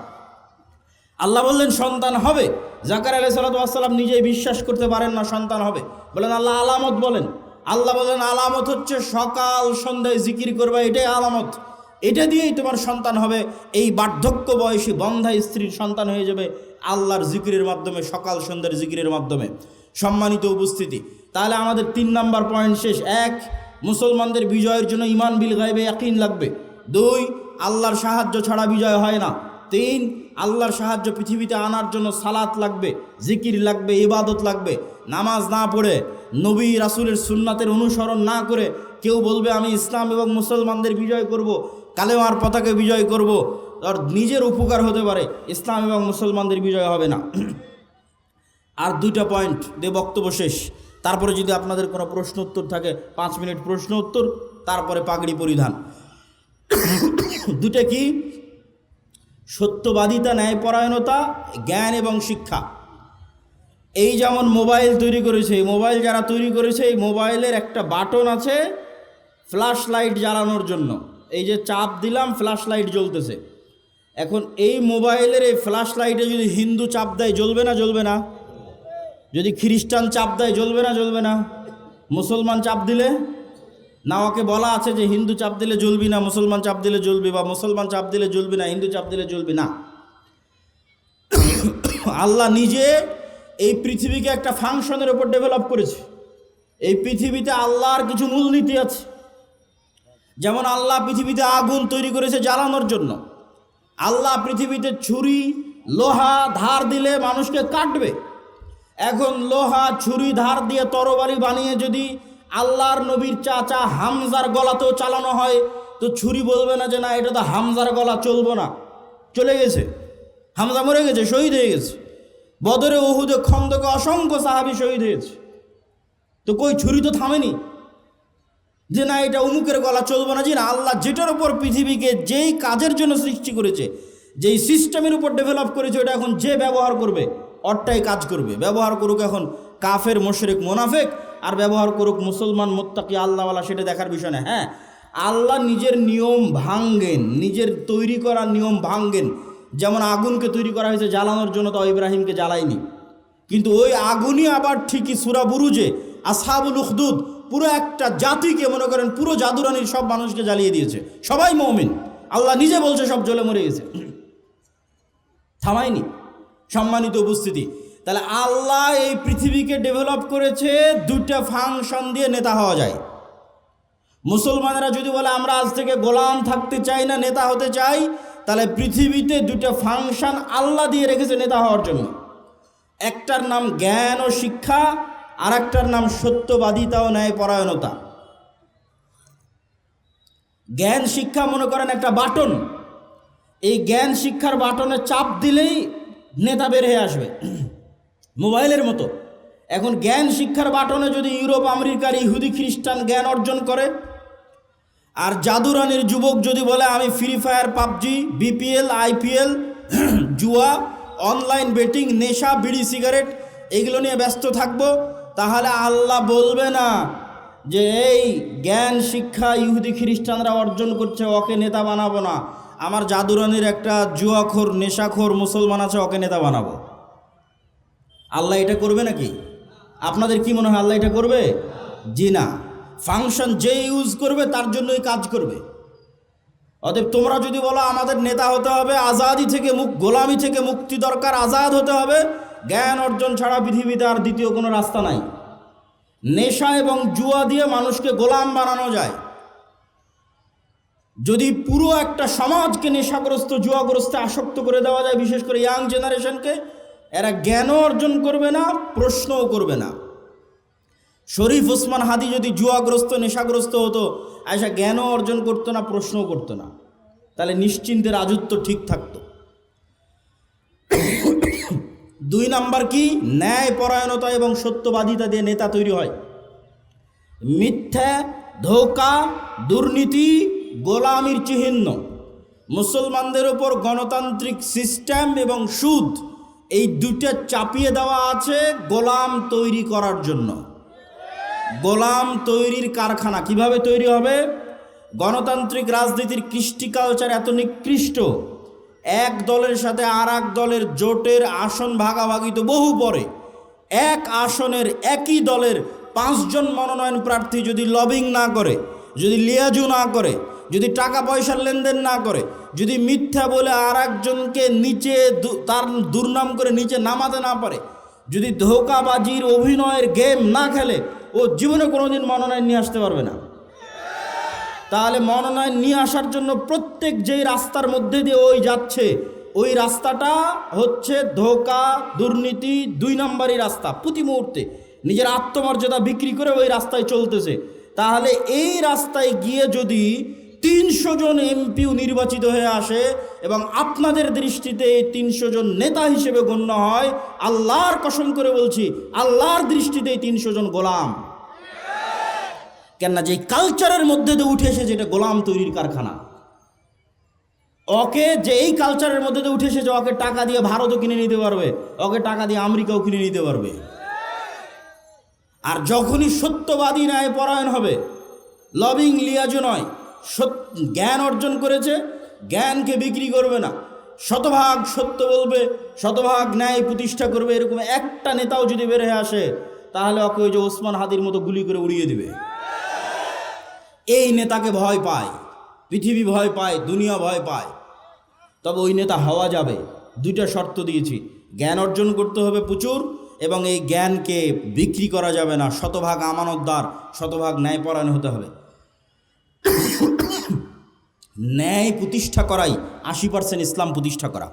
আল্লাহ বললেন সন্তান হবে। জাকারিয়া আলাইহিস সালাতু ওয়াস সালাম নিজেই বিশ্বাস করতে পারেন না সন্তান হবে। বলেন আল্লাহ আলামত বলেন। আল্লাহ বলেন আলামত হচ্ছে সকাল সন্ধ্যায় জিকির করবে, এটাই আলামত, এটা দিয়েই তোমার সন্তান হবে। এই বার্ধক্য বয়সী বন্ধা স্ত্রীর সন্তান হয়ে যাবে আল্লাহর জিকিরের মাধ্যমে, সকাল সন্ধ্যার জিকিরের মাধ্যমে। সম্মানিত উপস্থিতি, তাহলে আমাদের 3 নাম্বার পয়েন্ট শেষ। 1, মুসলমানদের বিজয়ের জন্য ঈমান বিল গায়বে ইয়াকিন লাগবে। 2, আল্লাহর সাহায্য ছাড়া বিজয় হয় না। 3, আল্লাহর সাহায্য পৃথিবীতে আনার জন্য সালাত লাগবে, জিকির লাগবে, ইবাদত লাগবে। নামাজ না পড়ে, নবী রাসূলের সুন্নাতের অনুসরণ না করে কেউ বলবে আমি ইসলাম এবং মুসলমানদের বিজয় করব, কালেমার পতাকা বিজয় করব, আর নিজের উপকার হতে পারে, ইসলাম এবং মুসলমানদের বিজয় হবে না। আর 2টা পয়েন্ট দিয়ে বক্তব্য শেষ। তারপরে যদি আপনাদের কোনো প্রশ্ন উত্তর থাকে 5 মিনিট প্রশ্ন উত্তর, তারপরে পাগড়ি পরিধান। 2টা কি? সত্যবাদিতা, ন্যায়পরায়ণতা, জ্ঞান এবং শিক্ষা। এই যেমন মোবাইল তৈরি করেছে, এই মোবাইল যারা তৈরি করেছে, এই মোবাইলের একটা বাটন আছে ফ্ল্যাশ লাইট জ্বালানোর জন্য। এই যে চাপ দিলাম ফ্ল্যাশ লাইট জ্বলতেছে। এখন এই মোবাইলের এই ফ্ল্যাশ লাইটে যদি হিন্দু চাপ দেয় জ্বলবে না? জ্বলবে না। যদি খ্রিস্টান চাপ দেয় জ্বলবে না? জ্বলবে না। মুসলমান চাপ দিলে না, ওকে বলা আছে যে হিন্দু চাপ দিলে জ্বলবি না, মুসলমান চাপ দিলে জ্বলবি, বা মুসলমান চাপ দিলে জ্বলবি না, হিন্দু চাপ দিলে জ্বলবি না। আল্লাহ নিজে এই পৃথিবীকে একটা ফাংশনের উপর ডেভেলপ করেছে। এই পৃথিবীতে আল্লাহর কিছু মূলনীতি আছে। যেমন আল্লাহ পৃথিবীতে আগুন তৈরি করেছে জ্বালানোর জন্য। আল্লাহ পৃথিবীতে ছুরি, লোহা ধার দিলে মানুষকে কাটবে। এখন লোহা, ছুরি ধার দিয়ে তরবারি বানিয়ে যদি আল্লাহর নবীর চাচা হামজার গলাতেও চালানো হয় তো ছুরি বলবে না যে না এটা তো হামজার গলা, চলবো না। চলে গেছে, হামজা মরে গেছে, শহীদ হয়ে গেছে। বদরে, উহুদে, খন্দকে অসংখ্য সাহাবী শহীদ হয়েছে। তো কই ছুরি তো থামেনি যে না এটা অমুকের গলা, চলবো না। যে না, আল্লাহ যেটার উপর পৃথিবীকে যেই কাজের জন্য সৃষ্টি করেছে, যেই সিস্টেমের উপর ডেভেলপ করেছে, ওটা এখন যে ব্যবহার করবে অরটাই কাজ করবে। ব্যবহার করুক এখন কাফের, মুশরিক, মুনাফিক, আর ব্যবহার করুক মুসলমান, মুত্তাকি, আল্লাহওয়ালা, সেটা দেখার বিষয় না। হ্যাঁ, আল্লাহ নিজের নিয়ম ভাঙ্গেন, নিজের তৈরি করা নিয়ম ভাঙ্গেন। যেমন আগুনকে তৈরি করা হয়েছে জ্বালানোর জন্য, তো ইব্রাহিমকে জ্বালায়নি, কিন্তু ওই আগুনই আবার ঠিকই সূরা বুরুজে আসহাবুল উখদুদ পুরো একটা জাতিকে, মনে করেন পুরো জাদুরানির সব মানুষকে জ্বালিয়ে দিয়েছে। সবাই মুমিন, আল্লাহ নিজে বলছে সব জ্বলে মরে গেছে, থামায়নি। সম্মানিত উপস্থিতি, তাহলে আল্লাহ এই পৃথিবীকে ডেভেলপ করেছে 2টা ফাংশন দিয়ে নেতা হওয়া যায়। মুসলমানেরা যদি বলে আমরা আজ থেকে গোলাম থাকতে চাই না, নেতা হতে চাই, তাহলে পৃথিবীতে দুটো ফাংশন আল্লাহ দিয়ে রেখেছে নেতা হওয়ার জন্য। একটার নাম জ্ঞান ও শিক্ষা, আর একটার নাম সত্যবাদিতা ও ন্যায়পরায়ণতা। জ্ঞান শিক্ষা মনে করেন একটা বাটন, এই জ্ঞান শিক্ষার বাটনে চাপ দিলেই নেতা বের হয়ে আসবে, মোবাইলের মতো। এখন জ্ঞান শিক্ষার বাটনে যদি ইউরোপ আমেরিকার ইহুদি খ্রিস্টান জ্ঞান অর্জন করে, আর জাদুরানির যুবক যদি বলে আমি free fire, PUBG, BPL, IPL, জুয়া, অনলাইন বেটিং, নেশা, বিড়ি, সিগারেট এগুলো নিয়ে ব্যস্ত থাকবো, তাহলে আল্লাহ বলবে না যে এই জ্ঞান শিক্ষা ইহুদি খ্রিস্টানরা অর্জন করছে, ওকে নেতা বানাবো না। আমার জাদুরানির একটা জুয়াখোর, নেশাখোর মুসলমান আছে, ওকে নেতা বানাবো। আল্লাহ এটা করবে নাকি? আপনাদের কি মনে হয় আল্লাহ এটা করবে? জি না। ফাংশন যে ইউজ করবে তার জন্যই কাজ করবে। অতএব তোমরা যদি বলো আমাদের নেতা হতে হবে, আজাদি থেকে গোলামি থেকে মুক্তি দরকার, আজাদ হতে হবে, জ্ঞান অর্জন ছাড়া পৃথিবীতে আর দ্বিতীয় কোনো রাস্তা নাই। নেশা এবং জুয়া দিয়ে মানুষকে গোলাম বানানো যায়। যদি পুরো একটা সমাজকে নেশাগ্রস্ত, জুয়াগ্রস্তে আসক্ত করে দেওয়া যায়, বিশেষ করে ইয়াং জেনারেশনকে, এরা জ্ঞানও অর্জন করবে না, প্রশ্নও করবে না। শরীফ ওসমান হাদি যদি জুয়াগ্রস্ত, নেশাগ্রস্ত হতো, আয়সা জ্ঞানও অর্জন করতো না, প্রশ্নও করতো না, তাহলে নিশ্চিন্তে রাজত্ব ঠিক থাকতো। 2 নাম্বার কি? ন্যায়পরায়ণতা এবং সত্যবাদিতা দিয়ে নেতা তৈরি হয়। মিথ্যা, ধোঁকা, দুর্নীতি, গোলামির চিহ্ন। মুসলমানদের ওপর গণতান্ত্রিক সিস্টেম এবং সুদ, এই দুটো চাপিয়ে দেওয়া আছে গোলাম তৈরি করার জন্য। গোলাম তৈরির কারখানা কিভাবে তৈরি হবে? গণতান্ত্রিক রাজনীতির কৃষ্টি কালচার এত নিকৃষ্ট, এক দলের সাথে আর এক দলের জোটের আসন ভাগাভাগি তো বহু পরে। এক আসনের একই দলের 5 জন মনোনয়ন প্রার্থী যদি লবিং না করে, যদি লিয়াজু না করে, যদি টাকা পয়সার লেনদেন না করে, যদি মিথ্যা বলে আর একজনকে নিচে তার দুর্নাম করে নিচে নামাতে না পারে, যদি ধোঁকাবাজির অভিনয়ের গেম না খেলে, ও জীবনে কোনোদিন মনোনয়ন নিয়ে আসতে পারবে না। তাহলে মনোনয়ন নিয়ে আসার জন্য প্রত্যেক যেই রাস্তার মধ্যে দিয়ে ওই যাচ্ছে, ওই রাস্তাটা হচ্ছে ধোঁকা, দুর্নীতি, 2 নম্বরই রাস্তা। প্রতি মুহূর্তে নিজের আত্মমর্যাদা বিক্রি করে ওই রাস্তায় চলতেছে। তাহলে এই রাস্তায় গিয়ে যদি 300 জন এমপিও নির্বাচিত হয়ে আসে এবং আপনাদের দৃষ্টিতে এই 300 জন নেতা হিসেবে গণ্য হয়, আল্লাহর কসম করে বলছি, আল্লাহর দৃষ্টিতে এই 300 জন গোলাম। কেননা যে কালচারের মধ্যে দিয়ে উঠে এসেছে, এটা গোলাম তৈরির কারখানা। ওকে যে এই কালচারের মধ্যে দিয়ে উঠে এসেছে, ওকে টাকা দিয়ে ভারতও কিনে নিতে পারবে, ওকে টাকা দিয়ে আমেরিকাও কিনে নিতে পারবে। আর যখনই সত্যবাদী ন্যায়পরায়ণ হবে, লবিং লিয়াজু নয়, জ্ঞান অর্জন করেছে, জ্ঞানকে বিক্রি করবে না, শতভাগ সত্য বলবে, শতভাগ ন্যায় প্রতিষ্ঠা করবে, এরকম একটা নেতাও যদি বের হয়ে আসে, তাহলে ওকে ওই যে ওসমান হাদির মতো গুলি করে উড়িয়ে দিবে। এই নেতাকে ভয় পায় পৃথিবী, ভয় পায় দুনিয়া, ভয় পায়। তবে ওই নেতা হওয়া যাবে। 2টা শর্ত দিয়েছি, জ্ঞান অর্জন করতে হবে প্রচুর, এবং এই জ্ঞানকে বিক্রি করা যাবে না, শতভাগ আমানতদার, শতভাগ ন্যায়পরায়ণ হতে হবে। ন্যায় প্রতিষ্ঠা করাই 80% ইসলাম প্রতিষ্ঠা করা।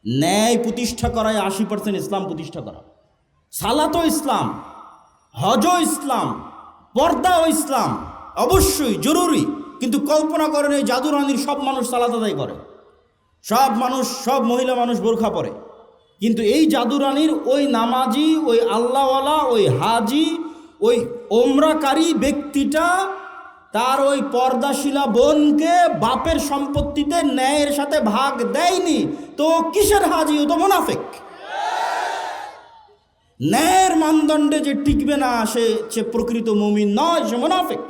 ন্যায় প্রতিষ্ঠা করাই 80% ইসলাম প্রতিষ্ঠা করা। সালাতও ইসলাম, হজও ইসলাম, পর্দাও ইসলাম, অবশ্যই জরুরি। কিন্তু কল্পনা করেন এই জাদুরানির সব মানুষ সালাত আদায় করে, সব মানুষ, সব মহিলা মানুষ বোরখা পরে, কিন্তু এই জাদুরানির ওই নামাজি, ওই আল্লাহওয়ালা, ওই হাজি, ওই ওমরাকারী ব্যক্তিটা তার ওই পর্দাশীলা বোনকে বাপের সম্পত্তিতে ন্যায়ের সাথে ভাগ দেয়নি, তো কিসের হাজি? ও তো মুনাফিক। ন্যায়ের মানদণ্ডে যে টিকবে না, সে প্রকৃত মুমিন নয়, সে মুনাফিক।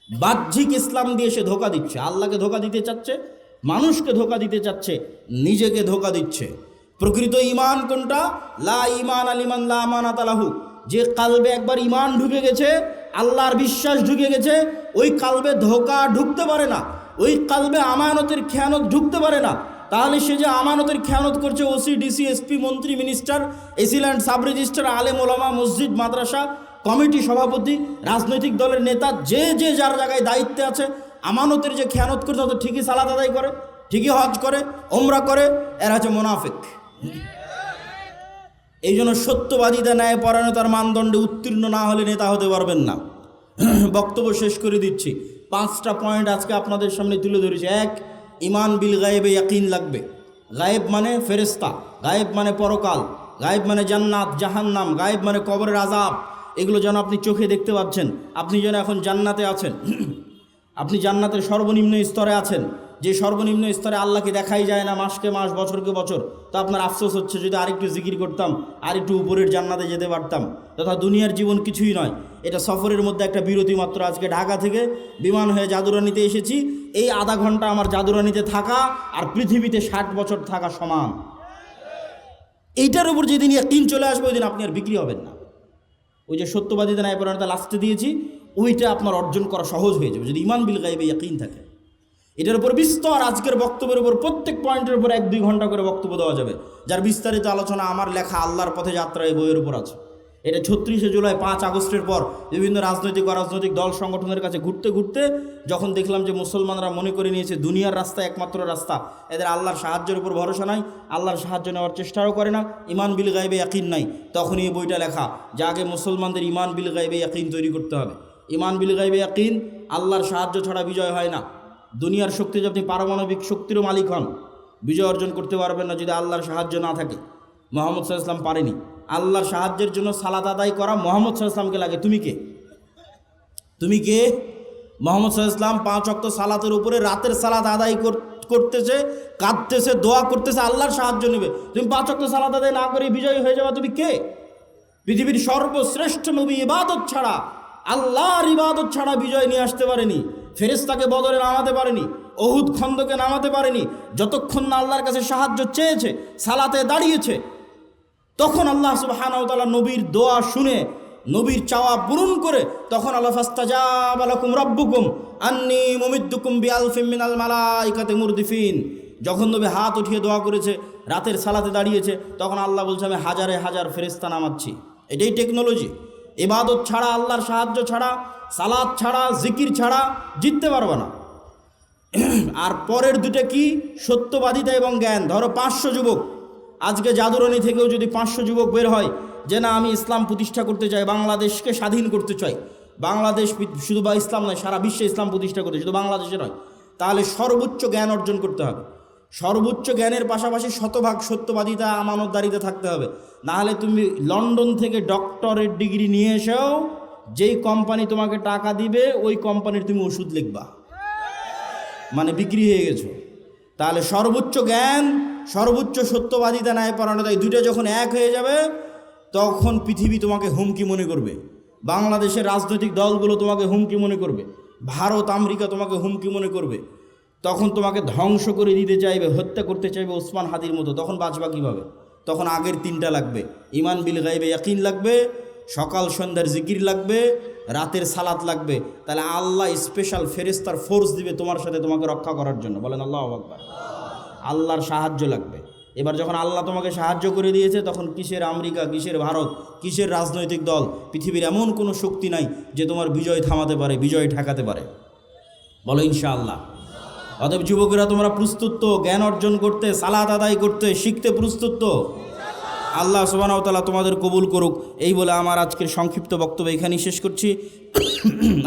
বাহ্যিক ইসলাম দিয়ে সে ধোকা দিচ্ছে, আল্লাহকে ধোকা দিতে চাচ্ছে, মানুষকে ধোকা দিতে চাচ্ছে, নিজেকে ধোকা দিচ্ছে। প্রকৃত ঈমান কোনটা? লা ঈমান আলিমান লা আমানাত লাহু। যে কালবে একবার ঈমান ঢুকে গেছে, আল্লাহর বিশ্বাস ঢুকে গেছে, ওই কালবে ধোকা ঢুকতে পারে না, ওই কালবে আমানতের খেয়ানত ঢুকতে পারে না। তাহলে সে যে আমানতের খেয়ানত করছে, ওসি, ডিসি, এসপি, মন্ত্রী, মিনিস্টার, এসিল্যান্ড, সাব রেজিস্ট্রার, আলেম ওলামা, মসজিদ, মাদ্রাসা, কমিটি সভাপতি, রাজনৈতিক দলের নেতা, যে যে যার জায়গায় দায়িত্বে আছে, আমানতের যে খেয়ানত করে তাদের ঠিকই সালাত আদায় করে, ঠিকই হজ করে, ওমরা করে, এরা হচ্ছে মুনাফিক। এই জন্য সত্যবাদিতা, ন্যায়পরায়ণতার মানদণ্ডে উত্তীর্ণ না হলে নেতা হতে পারবেন না। বক্তব্য শেষ করে দিচ্ছি। 5টা পয়েন্ট আজকে আপনাদের সামনে তুলে ধরেছি। 1, ইমান বিল গায়েবে ইয়াকিন লাগবে। গায়েব মানে ফেরেশতা, গায়েব মানে পরকাল, গায়েব মানে জান্নাত জাহান্নাম, গায়েব মানে কবরের আযাব। এগুলো যেন আপনি চোখে দেখতে পাচ্ছেন। আপনি যেন এখন জান্নাতে আছেন, আপনি জান্নাতের সর্বনিম্ন স্তরে আছেন, যে সর্বনিম্ন স্তরে আল্লাহকে দেখাই যায় না, মাসকে মাস, বছরকে বছর। তো আপনার আফসোস হচ্ছে যদি আরেকটু জিকির করতাম, আরেকটু উপরের জান্নাতে যেতে পারতাম। তথা দুনিয়ার জীবন কিছুই নয়, এটা সফরের মধ্যে একটা বিরতি মাত্র। আজকে ঢাকা থেকে বিমান হয়ে জাদুরানিতে এসেছি। এই আধা ঘন্টা আমার জাদুরানিতে থাকা আর পৃথিবীতে 60 বছর থাকা সমান। এইটার উপর যেদিন ইয়াকিন চলে আসবে, ওই দিন আপনি আর বিক্রি হবেন না। ওই যে সত্যবাদিতা ন্যায়পরায়ণতা লাস্টে দিয়েছি, ওইটা আপনার অর্জন করা সহজ হয়ে যাবে যদি ইমান বিল গায়বে ইয়াকিন থাকে। এটার উপর বিস্তর আজকের বক্তব্যের উপর প্রত্যেক পয়েন্টের উপর 1-2 ঘন্টা করে বক্তব্য দেওয়া যাবে, যার বিস্তারিত আলোচনা আমার লেখা আল্লাহর পথে যাত্রা এই বইয়ের উপর আছে। এটা 36শে জুলাই 5 আগস্টের পর বিভিন্ন রাজনৈতিক দল সংগঠনের কাছে ঘুরতে ঘুরতে যখন দেখলাম যে মুসলমানরা মনে করে নিয়েছে দুনিয়ার রাস্তা একমাত্র রাস্তা, এদের আল্লাহর সাহায্যের উপর ভরসা নাই, আল্লাহর সাহায্য নেওয়ার চেষ্টাও করে না, ইমান বিল গায়বে ইয়াকিন নাই, তখনই এই বইটা লেখা যে আগে মুসলমানদের ইমান বিল গায়বে ইয়াকিন তৈরি করতে হবে। ইমান বিল গায়বে ইয়াকিন, আল্লাহর সাহায্য ছাড়া বিজয় হয় না। দুনিয়ার শক্তি, যদি আপনি পারমাণবিক শক্তিরও মালিক হন, বিজয় অর্জন করতে পারবেন না যদি আল্লাহর সাহায্য না থাকে। মুহাম্মদ সাল্লাল্লাহু আলাইহি ওয়াসাল্লাম পারেনি। আল্লাহর সাহায্যের জন্য সালাত আদায় করা মুহাম্মদ সাল্লাল্লাহু আলাইহি ওয়াসাল্লামকে লাগে। তুমি কে? তুমি কে? মুহাম্মদ সাল্লাল্লাহু আলাইহি ওয়াসাল্লাম 5 ওয়াক্ত সালাতের উপরে রাতের সালাত আদায় করতেছে, কাঁদতেছে, দোয়া করতেছে, আল্লাহর সাহায্য নেবে। তুমি 5 ওয়াক্ত সালাত আদায় না করে বিজয়ী হয়ে যাবে, তুমি কে? পৃথিবীর সর্বশ্রেষ্ঠ নবী ইবাদত ছাড়া, আল্লাহর ইবাদত ছাড়া বিজয় নিয়ে আসতে পারেনি। ফেরেশতাকে বদরে নামাতে পারেনি, উহুদ খন্দকে নামাতে পারেনি। যতক্ষণ না আল্লাহর কাছে সাহায্য চেয়েছে, সালাতে দাঁড়িয়েছে, তখন আল্লাহ সুবহানাহু ওয়া তাআলা নবীর দোয়া শুনে, নবীর চাওয়া পূরণ করে, তখন আল্লাহ ফাস্তাজাবা লাকুম রাব্বুকুম আন্নী মুমিদ্দুকুম বিআলফিম মিনাল মালাইকাতি মুরদিফিন। যখন নবী হাত উঠিয়ে দোয়া করেছে, রাতের সালাতে দাঁড়িয়েছে, তখন আল্লাহ বলছে আমি হাজারে হাজার ফেরেশতা নামাচ্ছি। এটাই টেকনোলজি। ইবাদত ছাড়া, আল্লাহর সাহায্য ছাড়া, সালাত ছাড়া, জিকির ছাড়া জিততে পারবে না। আর পরের দুটো কি? সত্যবাদিতা এবং জ্ঞান। ধরো 500 যুবক, আজকে জাদুরানি থেকেও যদি 500 যুবক বের হয় যে না আমি ইসলাম প্রতিষ্ঠা করতে চাই, বাংলাদেশকে স্বাধীন করতে চাই, বাংলাদেশ শুধু বা ইসলাম নয় সারা বিশ্বে ইসলাম প্রতিষ্ঠা করতে, শুধু বাংলাদেশে নয়, তাহলে সর্বোচ্চ জ্ঞান অর্জন করতে হবে। সর্বোচ্চ জ্ঞানের পাশাপাশি শতভাগ সত্যবাদিতা, আমানতদারিতা থাকতে হবে। নাহলে তুমি লন্ডন থেকে ডক্টরেট ডিগ্রি নিয়ে এসেও যেই কোম্পানি তোমাকে টাকা দিবে ওই কোম্পানির তুমি ওষুধ লিখবা, মানে বিক্রি হয়ে গেছো। তাহলে সর্বোচ্চ জ্ঞান, সর্বোচ্চ সত্যবাদিতা, ন্যায়পরায়ণতা, এই দুটো যখন এক হয়ে যাবে, তখন পৃথিবী তোমাকে হুমকি মনে করবে, বাংলাদেশের রাজনৈতিক দলগুলো তোমাকে হুমকি মনে করবে, ভারত আমেরিকা তোমাকে হুমকি মনে করবে, তখন তোমাকে ধ্বংস করে দিতে চাইবে, হত্যা করতে চাইবে ওসমান হাদির মতো। তখন বাঁচবা কীভাবে? তখন আগের 3টা লাগবে, ইমান বিল গায়বে ইয়াকিন লাগবে, সকাল সন্ধ্যার জিকির লাগবে, রাতের সালাত লাগবে। তাহলে আল্লাহ স্পেশাল ফেরেশতার ফোর্স দিবে তোমার সাথে, তোমাকে রক্ষা করার জন্য। বলেন আল্লাহু আকবার। আল্লাহর সাহায্য লাগবে। এবার যখন আল্লাহ তোমাকে সাহায্য করে দিয়েছে, তখন কিসের আমেরিকা, কিসের ভারত, কিসের রাজনৈতিক দল, পৃথিবীর এমন কোনো শক্তি নাই যে তোমার বিজয় থামাতে পারে, বিজয় ঠেকাতে পারে। বলো ইনশাআল্লাহ। অতএব যুবকেরা, তোমরা প্রস্তুত তো জ্ঞান অর্জন করতে, সালাত আদায় করতে, শিখতে প্রস্তুত তো? আল্লাহ সুবহানাহু ওয়া তাআলা তোমাদের কবুল করুক। এই বলে আমার আজকের সংক্ষিপ্ত বক্তব্য এখানেই শেষ করছি।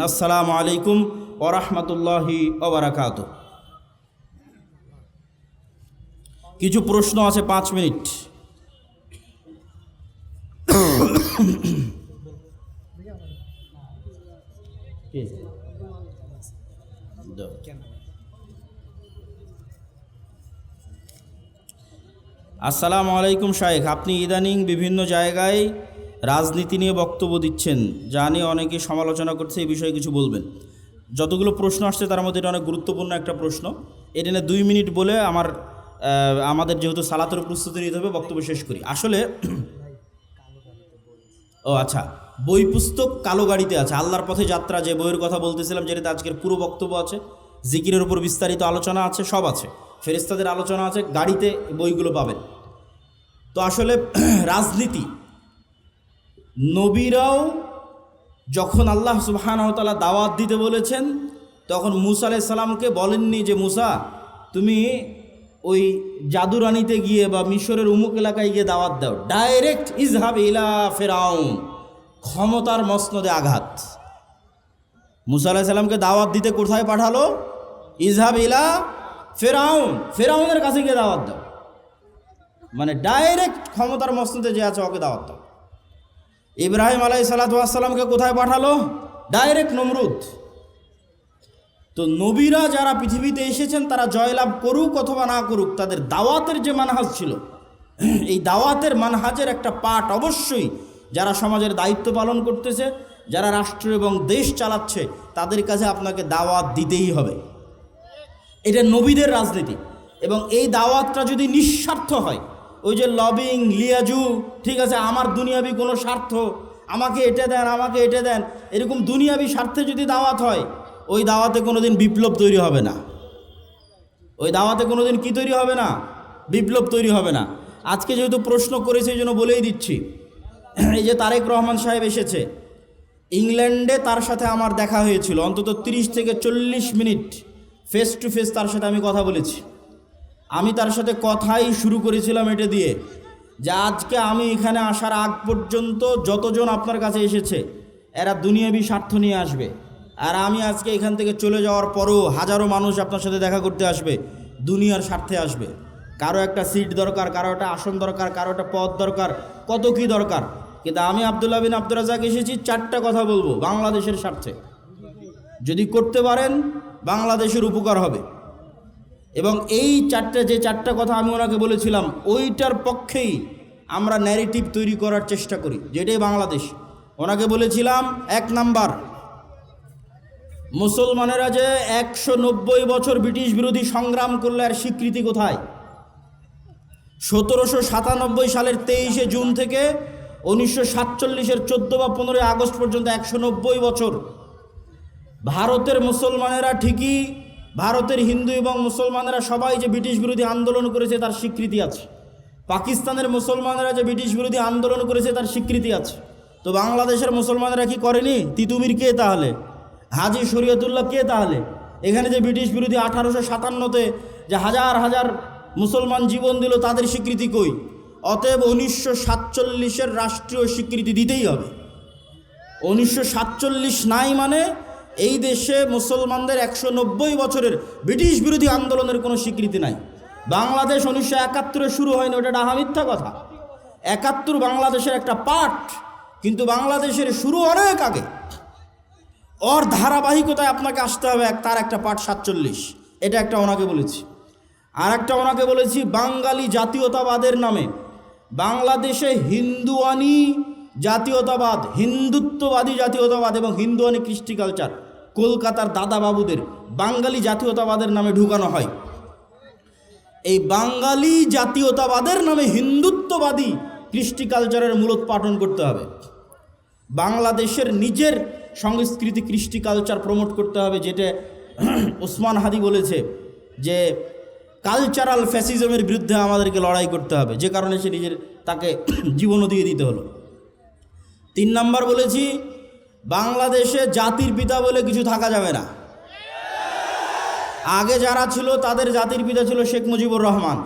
আসসালামু আলাইকুম ওয়া রাহমাতুল্লাহি ওয়া বারাকাতুহু। কিছু প্রশ্ন আছে, 5 মিনিট। আসসালামু আলাইকুম শায়েখ, আপনি ইদানিং বিভিন্ন জায়গায় রাজনীতি নিয়ে বক্তব্য দিচ্ছেন, যা নিয়ে অনেকে সমালোচনা করছে, এই বিষয়ে কিছু বলবেন? যতগুলো প্রশ্ন আসছে তার মধ্যে এটা অনেক গুরুত্বপূর্ণ একটা প্রশ্ন। এটা নিয়ে 2 মিনিট বলে আমাদের যেহেতু সালাতের প্রস্তুতি নিতে হবে, বক্তব্য শেষ করি। আসলে আচ্ছা, বই পুস্তক কালো গাড়িতে আছে, আল্লাহর পথে যাত্রা যে বইয়ের কথা বলতেছিলাম, যেটাতে আজকের পুরো বক্তব্য আছে, জিকিরের উপর বিস্তারিত আলোচনা আছে, সব আছে, ফেরেশতাদের আলোচনা আছে, গাড়িতে বইগুলো পাবেন। তো আসলে রাজনীতি, নবীরাও যখন আল্লাহ সুবহানাহু ওয়া তাআলা দাওয়াত দিতে বলেছেন, তখন মুসা আলাইহিস সালামকে বলেননি যে মুসা তুমি ওই জাদুরানিতে গিয়ে বা মিশরের উমুক এলাকায় গিয়ে দাওয়াত দাও। ডাইরেক্ট ইজহাব ইলা ফেরাউন, ক্ষমতার মসনদে আঘাত। মুসা আলাইহিস সালামকে দাওয়াত দিতে কোথায় পাঠালো? ইজহাব ইলা ফেরাউন, ফেরাউনের কাছে গিয়ে দাওয়াত দাও। মানে ডাইরেক্ট ক্ষমতার মসনদে যে আছে ওকে দাওয়াত দাও। ইব্রাহিম আলাইহিস সালাতু ওয়াস সালামকে কোথায় পাঠালো? ডাইরেক্ট নমরুদ। তো নবীরা যারা পৃথিবীতে এসেছেন তারা জয়লাভ করুক অথবা না করুক, তাদের দাওয়াতের যে মানহাজ ছিল, এই দাওয়াতের মানহাজের একটা পার্ট অবশ্যই যারা সমাজের দায়িত্ব পালন করতেছে, যারা রাষ্ট্র এবং দেশ চালাচ্ছে, তাদের কাছে আপনাকে দাওয়াত দিতেই হবে। এটা নবীদের রাজনীতি। এবং এই দাওয়াতটা যদি নিঃস্বার্থ হয়, ওই যে লবিং লিয়াজু, ঠিক আছে, আমার দুনিয়াবি কোনো স্বার্থ, আমাকে এটা দেন আমাকে এটা দেন, এরকম দুনিয়াবি স্বার্থে যদি দাওয়াত হয়, ওই দাওয়াতে কোনোদিন বিপ্লব তৈরি হবে না। ওই দাওয়াতে কোনোদিন কি তৈরি হবে না? বিপ্লব তৈরি হবে না। আজকে যেহেতু প্রশ্ন করেছে এই জন্য বলেই দিচ্ছি, এই যে তারেক রহমান সাহেব এসেছে, ইংল্যান্ডে তার সাথে আমার দেখা হয়েছিল, অন্তত 30 থেকে 40 মিনিট ফেস টু ফেস তার সাথে আমি কথা বলেছি। আমি তার সাথে কথাই শুরু করেছিলাম এটা দিয়ে যে আজকে আমি এখানে আসার আগ পর্যন্ত যতজন আপনার কাছে এসেছে এরা দুনিয়াবি স্বার্থ নিয়ে আসবে, আর আমি আজকে এখান থেকে চলে যাওয়ার পরও হাজারো মানুষ আপনার সাথে দেখা করতে আসবে, দুনিয়ার স্বার্থে আসবে। কারো একটা সিট দরকার, কারো একটা আসন দরকার, কারো একটা পদ দরকার, কত কি দরকার। কিন্তু আমি আব্দুল্লাহ বিন আব্দুর রাজ্জাক এসেছি 4টা কথা বলবো বাংলাদেশের স্বার্থে। যদি করতে পারেন বাংলাদেশের উপকার হবে। এবং এই যে চারটা কথা আমি ওনাকে বলেছিলাম, ওইটার পক্ষেই আমরা ন্যারেটিভ তৈরি করার চেষ্টা করি, যেটাই বাংলাদেশ। ওনাকে বলেছিলাম 1 নাম্বার, মুসলমানেরা যে 190 বছর ব্রিটিশ বিরোধী সংগ্রাম করলে আর স্বীকৃতি কোথায়? 1797 সালের 23শে জুন থেকে 1947-এর 14 বা 15 আগস্ট পর্যন্ত 190 বছর ভারতের মুসলমানেরা ঠিকই, ভারতের হিন্দু এবং মুসলমানেরা সবাই যে ব্রিটিশ বিরোধী আন্দোলন করেছে তার স্বীকৃতি আছে। পাকিস্তানের মুসলমানেরা যে ব্রিটিশ বিরোধী আন্দোলন করেছে তার স্বীকৃতি আছে। তো বাংলাদেশের মুসলমানেরা কি করেনি? তিতুমির কে তাহলে? হাজী শরীয়তুল্লাহ কে তাহলে? এখানে যে ব্রিটিশ বিরোধী 1857-তে যে হাজার হাজার মুসলমান জীবন দিল, তাদের স্বীকৃতি কই? অতএব 1947-এর রাষ্ট্রীয় স্বীকৃতি দিতেই হবে। 1947 নাই মানে এই দেশে মুসলমানদের 190 বছরের ব্রিটিশ বিরোধী আন্দোলনের কোনো স্বীকৃতি নাই। বাংলাদেশ 1971-এ শুরু হয়নি, ওটা ডাহা মিথ্যা কথা। 71 বাংলাদেশের একটা পার্ট, কিন্তু বাংলাদেশের শুরু অনেক আগে। ওর ধারাবাহিকতায় আপনাকে আসতে হবে, তার একটা পার্ট 47। এটা একটা ওনাকে বলেছি। আর একটা ওনাকে বলেছি বাঙালি জাতীয়তাবাদের নামে বাংলাদেশে হিন্দুয়ানি জাতীয়তাবাদ, হিন্দুত্ববাদী জাতীয়তাবাদ এবং হিন্দুয়ানি কৃষ্টি কালচার কলকাতার দাদাবাবুদের বাঙালি জাতীয়তাবাদের নামে ঢুকানো হয়। এই বাঙালি জাতীয়তাবাদের নামে হিন্দুত্ববাদী কৃষ্টি কালচারের মূলোৎপাটন করতে হবে। বাংলাদেশের নিজের সংস্কৃতি কৃষ্টি কালচার প্রমোট করতে হবে, যেটা ওসমান হাদি বলেছে যে কালচারাল ফ্যাসিজমের বিরুদ্ধে আমাদেরকে লড়াই করতে হবে, যে কারণে সে তাকে জীবনও দিয়ে দিতে হলো। 3 নাম্বার বলেছি বাংলাদেশে জাতির পিতা বলে কিছু থাকা যাবে না। আগে যারা ছিল তাদের জাতির পিতা ছিল শেখ মুজিবুর রহমান।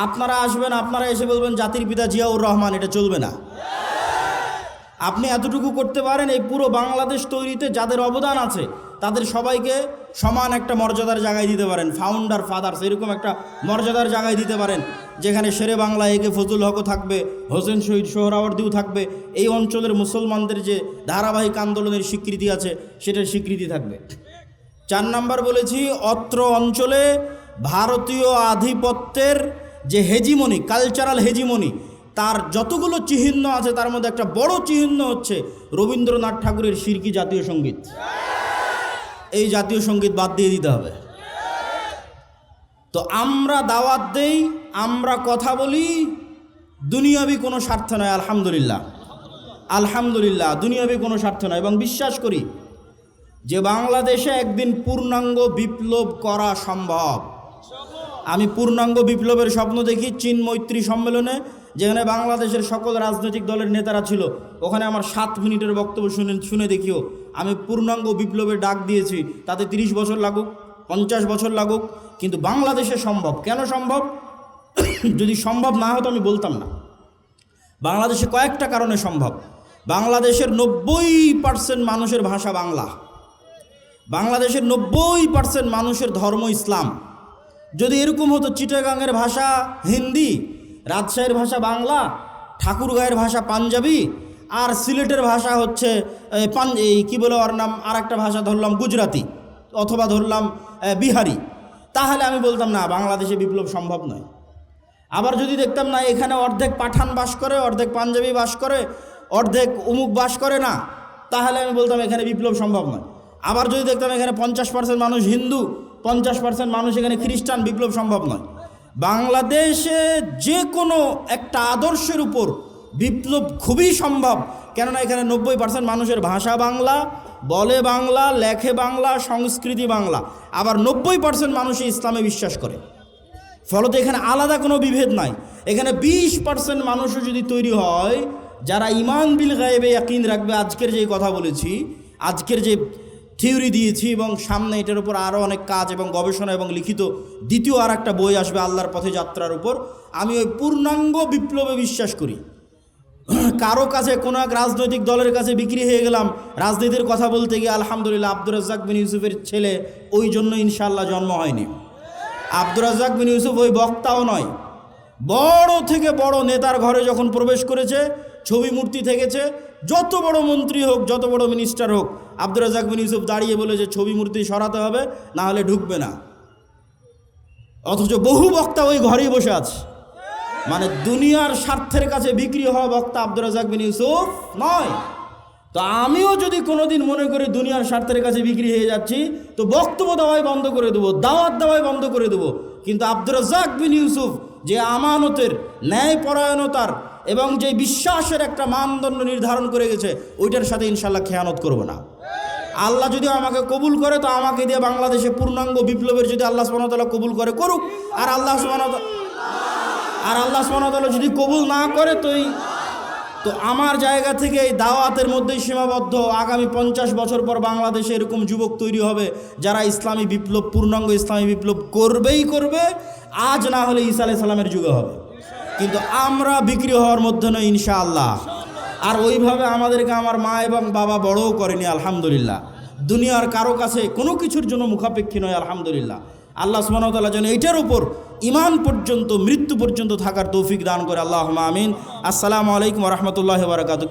আপনারা আসবেন, আপনারা এসে বলবেন জাতির পিতা জিয়াউর রহমান, এটা চলবে না। আপনি এতটুকু করতে পারেন, এই পুরো বাংলাদেশ তৈরিতে যাদের অবদান আছে তাদের সবাইকে সমান একটা মর্যাদার জায়গায় দিতে পারেন। ফাউন্ডার ফাদার্স এরকম একটা মর্যাদার জায়গায় দিতে পারেন, যেখানে শেরে বাংলা একে ফজলুল হকও থাকবে, হোসেন শহীদ সোহরাওয়ার্দীও থাকবে। এই অঞ্চলের মুসলমানদের যে ধারাবাহিক আন্দোলনের স্বীকৃতি আছে সেটার স্বীকৃতি থাকবে। 4 নাম্বার বলেছি অত্র অঞ্চলে ভারতীয় আধিপত্যের যে হেজিমনি, কালচারাল হেজিমনি, তার যতগুলো চিহ্ন আছে তার মধ্যে একটা বড় চিহ্ন হচ্ছে রবীন্দ্রনাথ ঠাকুরের শিরকি জাতীয় সঙ্গীত। এই জাতীয় সঙ্গীত বাদ দিয়ে দিতে হবে। তো আমরা দাওয়াত দেই, আমরা কথা বলি, দুনিয়াবি কোনো স্বার্থ নয়। আলহামদুলিল্লাহ, আলহামদুলিল্লাহ, দুনিয়াবি কোনো স্বার্থ নয়। এবং বিশ্বাস করি যে বাংলাদেশে একদিন পূর্ণাঙ্গ বিপ্লব করা সম্ভব। আমি পূর্ণাঙ্গ বিপ্লবের স্বপ্ন দেখি চীন মৈত্রী সম্মেলনে, যেখানে বাংলাদেশের সকল রাজনৈতিক দলের নেতারা ছিল, ওখানে আমার 7 মিনিটের বক্তব্য শুনে দেখিও আমি পূর্ণাঙ্গ বিপ্লবের ডাক দিয়েছি। তাতে 30 বছর লাগুক, 50 বছর লাগুক, কিন্তু বাংলাদেশে সম্ভব। কেন সম্ভব? যদি সম্ভব না হতো আমি বলতাম না। বাংলাদেশে কয়েকটা কারণে সম্ভব। বাংলাদেশের 90% মানুষের ভাষা বাংলা, বাংলাদেশের 90% মানুষের ধর্ম ইসলাম। যদি এরকম হতো চিটাগাংয়ের ভাষা হিন্দি, রাজশাহীর ভাষা বাংলা, ঠাকুরগাঁয়ের ভাষা পাঞ্জাবি, আর সিলেটের ভাষা হচ্ছে কি বলে ওর নাম, আর একটা ভাষা ধরলাম গুজরাতি অথবা ধরলাম বিহারি, তাহলে আমি বলতাম না বাংলাদেশে বিপ্লব সম্ভব নয়। আবার যদি দেখতাম না এখানে অর্ধেক পাঠান বাস করে, অর্ধেক পাঞ্জাবি বাস করে, অর্ধেক অমুক বাস করে না, তাহলে আমি বলতাম এখানে বিপ্লব সম্ভব নয়। আবার যদি দেখতাম এখানে 50% মানুষ হিন্দু, 50% মানুষ এখানে খ্রিস্টান, বিপ্লব সম্ভব নয়। বাংলাদেশে যে কোনো একটা আদর্শের উপর বিপ্লব খুবই সম্ভব, কেননা এখানে 90% মানুষের ভাষা বাংলা, বলে বাংলা, লেখে বাংলা, সংস্কৃতি বাংলা, আবার 90% মানুষই ইসলামে বিশ্বাস করে। ফলত এখানে আলাদা কোনো বিভেদ নাই। এখানে 20% মানুষও যদি তৈরি হয় যারা ঈমান বিল গায়বে ইয়াকিন রাখবে, আজকের যে কথা বলেছি, আজকের যে থিওরি দিয়েছি, এবং সামনে এটার উপর আরও অনেক কাজ এবং গবেষণা এবং লিখিত দ্বিতীয় আর একটা বই আসবে আল্লাহর পথে যাত্রার উপর, আমি ওই পূর্ণাঙ্গ বিপ্লবে বিশ্বাস করি। কারো কাছে কোনো এক রাজনৈতিক দলের কাছে বিক্রি হয়ে গেলাম রাজনীতির কথা বলতে গিয়ে, আলহামদুলিল্লাহ আব্দুর রাজ্জাক বিন ইউসুফের ছেলে ওই জন্য ইনশাআল্লাহ জন্ম হয়নি। আব্দুর রাজ্জাক বিন ইউসুফ ওই বক্তাও নয়, বড় থেকে বড় নেতার ঘরে যখন প্রবেশ করেছে ছবি মূর্তি থেকেছে, যত বড় মন্ত্রী হোক, যত বড় মিনিস্টার হোক, আব্দুর রাজ্জাক বিন ইউসুফ দাঁড়িয়ে বলেছে ছবি মূর্তি সরাতে হবে, না হলে ঢুকবে না। অথচ বহু বক্তা ওই ঘরেই বসে আছে। মানে দুনিয়ার স্বার্থের কাছে বিক্রি হওয়া বক্তা আব্দুর রাজ্জাক বিন ইউসুফ নয়। তো আমিও যদি কোনোদিন মনে করি দুনিয়ার স্বার্থের কাছে বিক্রি হয়ে যাচ্ছি, তো বক্তব্য দেওয়াই বন্ধ করে দেবো, দাওয়াত দেওয়াই বন্ধ করে দেবো। কিন্তু আব্দুর রাজ্জাক বিন ইউসুফ যে আমানতের, ন্যায়পরায়ণতার এবং যে বিশ্বাসের একটা মানদণ্ড নির্ধারণ করে গেছে, ওইটার সাথে ইনশাল্লাহ খেয়ানত করব না। আল্লাহ যদি আমাকে কবুল করে, তো আমাকে দিয়ে বাংলাদেশে পূর্ণাঙ্গ বিপ্লবের যদি আল্লাহ সুবহানাহু ওয়া তাআলা কবুল করে, করুক। আর আল্লাহ সুবহানাহু ওয়া তাআলা যদি কবুল না করে, তো আমার জায়গা থেকে এই দাওয়াতের মধ্যেই সীমাবদ্ধ। আগামী 50 বছর পর বাংলাদেশে এরকম যুবক তৈরি হবে যারা ইসলামী বিপ্লব, পূর্ণাঙ্গ ইসলামী বিপ্লব করবেই করবে, আজ না হলে ঈসা আলাইহিস সালামের যুগে হবে। কিন্তু আমরা বিক্রি হওয়ার মধ্যে নই ইনশাআল্লাহ। আর ওইভাবে আমাদেরকে আমার মা এবং বাবা বড়ও করেনি, আলহামদুলিল্লাহ। দুনিয়ার কারো কাছে কোনো কিছুর জন্য মুখাপেক্ষী নয়, আলহামদুলিল্লাহ। আল্লাহ সুবহানাহু ওয়া তাআলা যেন এইটার উপর ঈমান পর্যন্ত, মৃত্যু পর্যন্ত থাকার তৌফিক দান করে, আল্লাহুম্মা আমিন। আসসালামু আলাইকুম ওয়া রাহমাতুল্লাহি ওয়া বারাকাতুহু।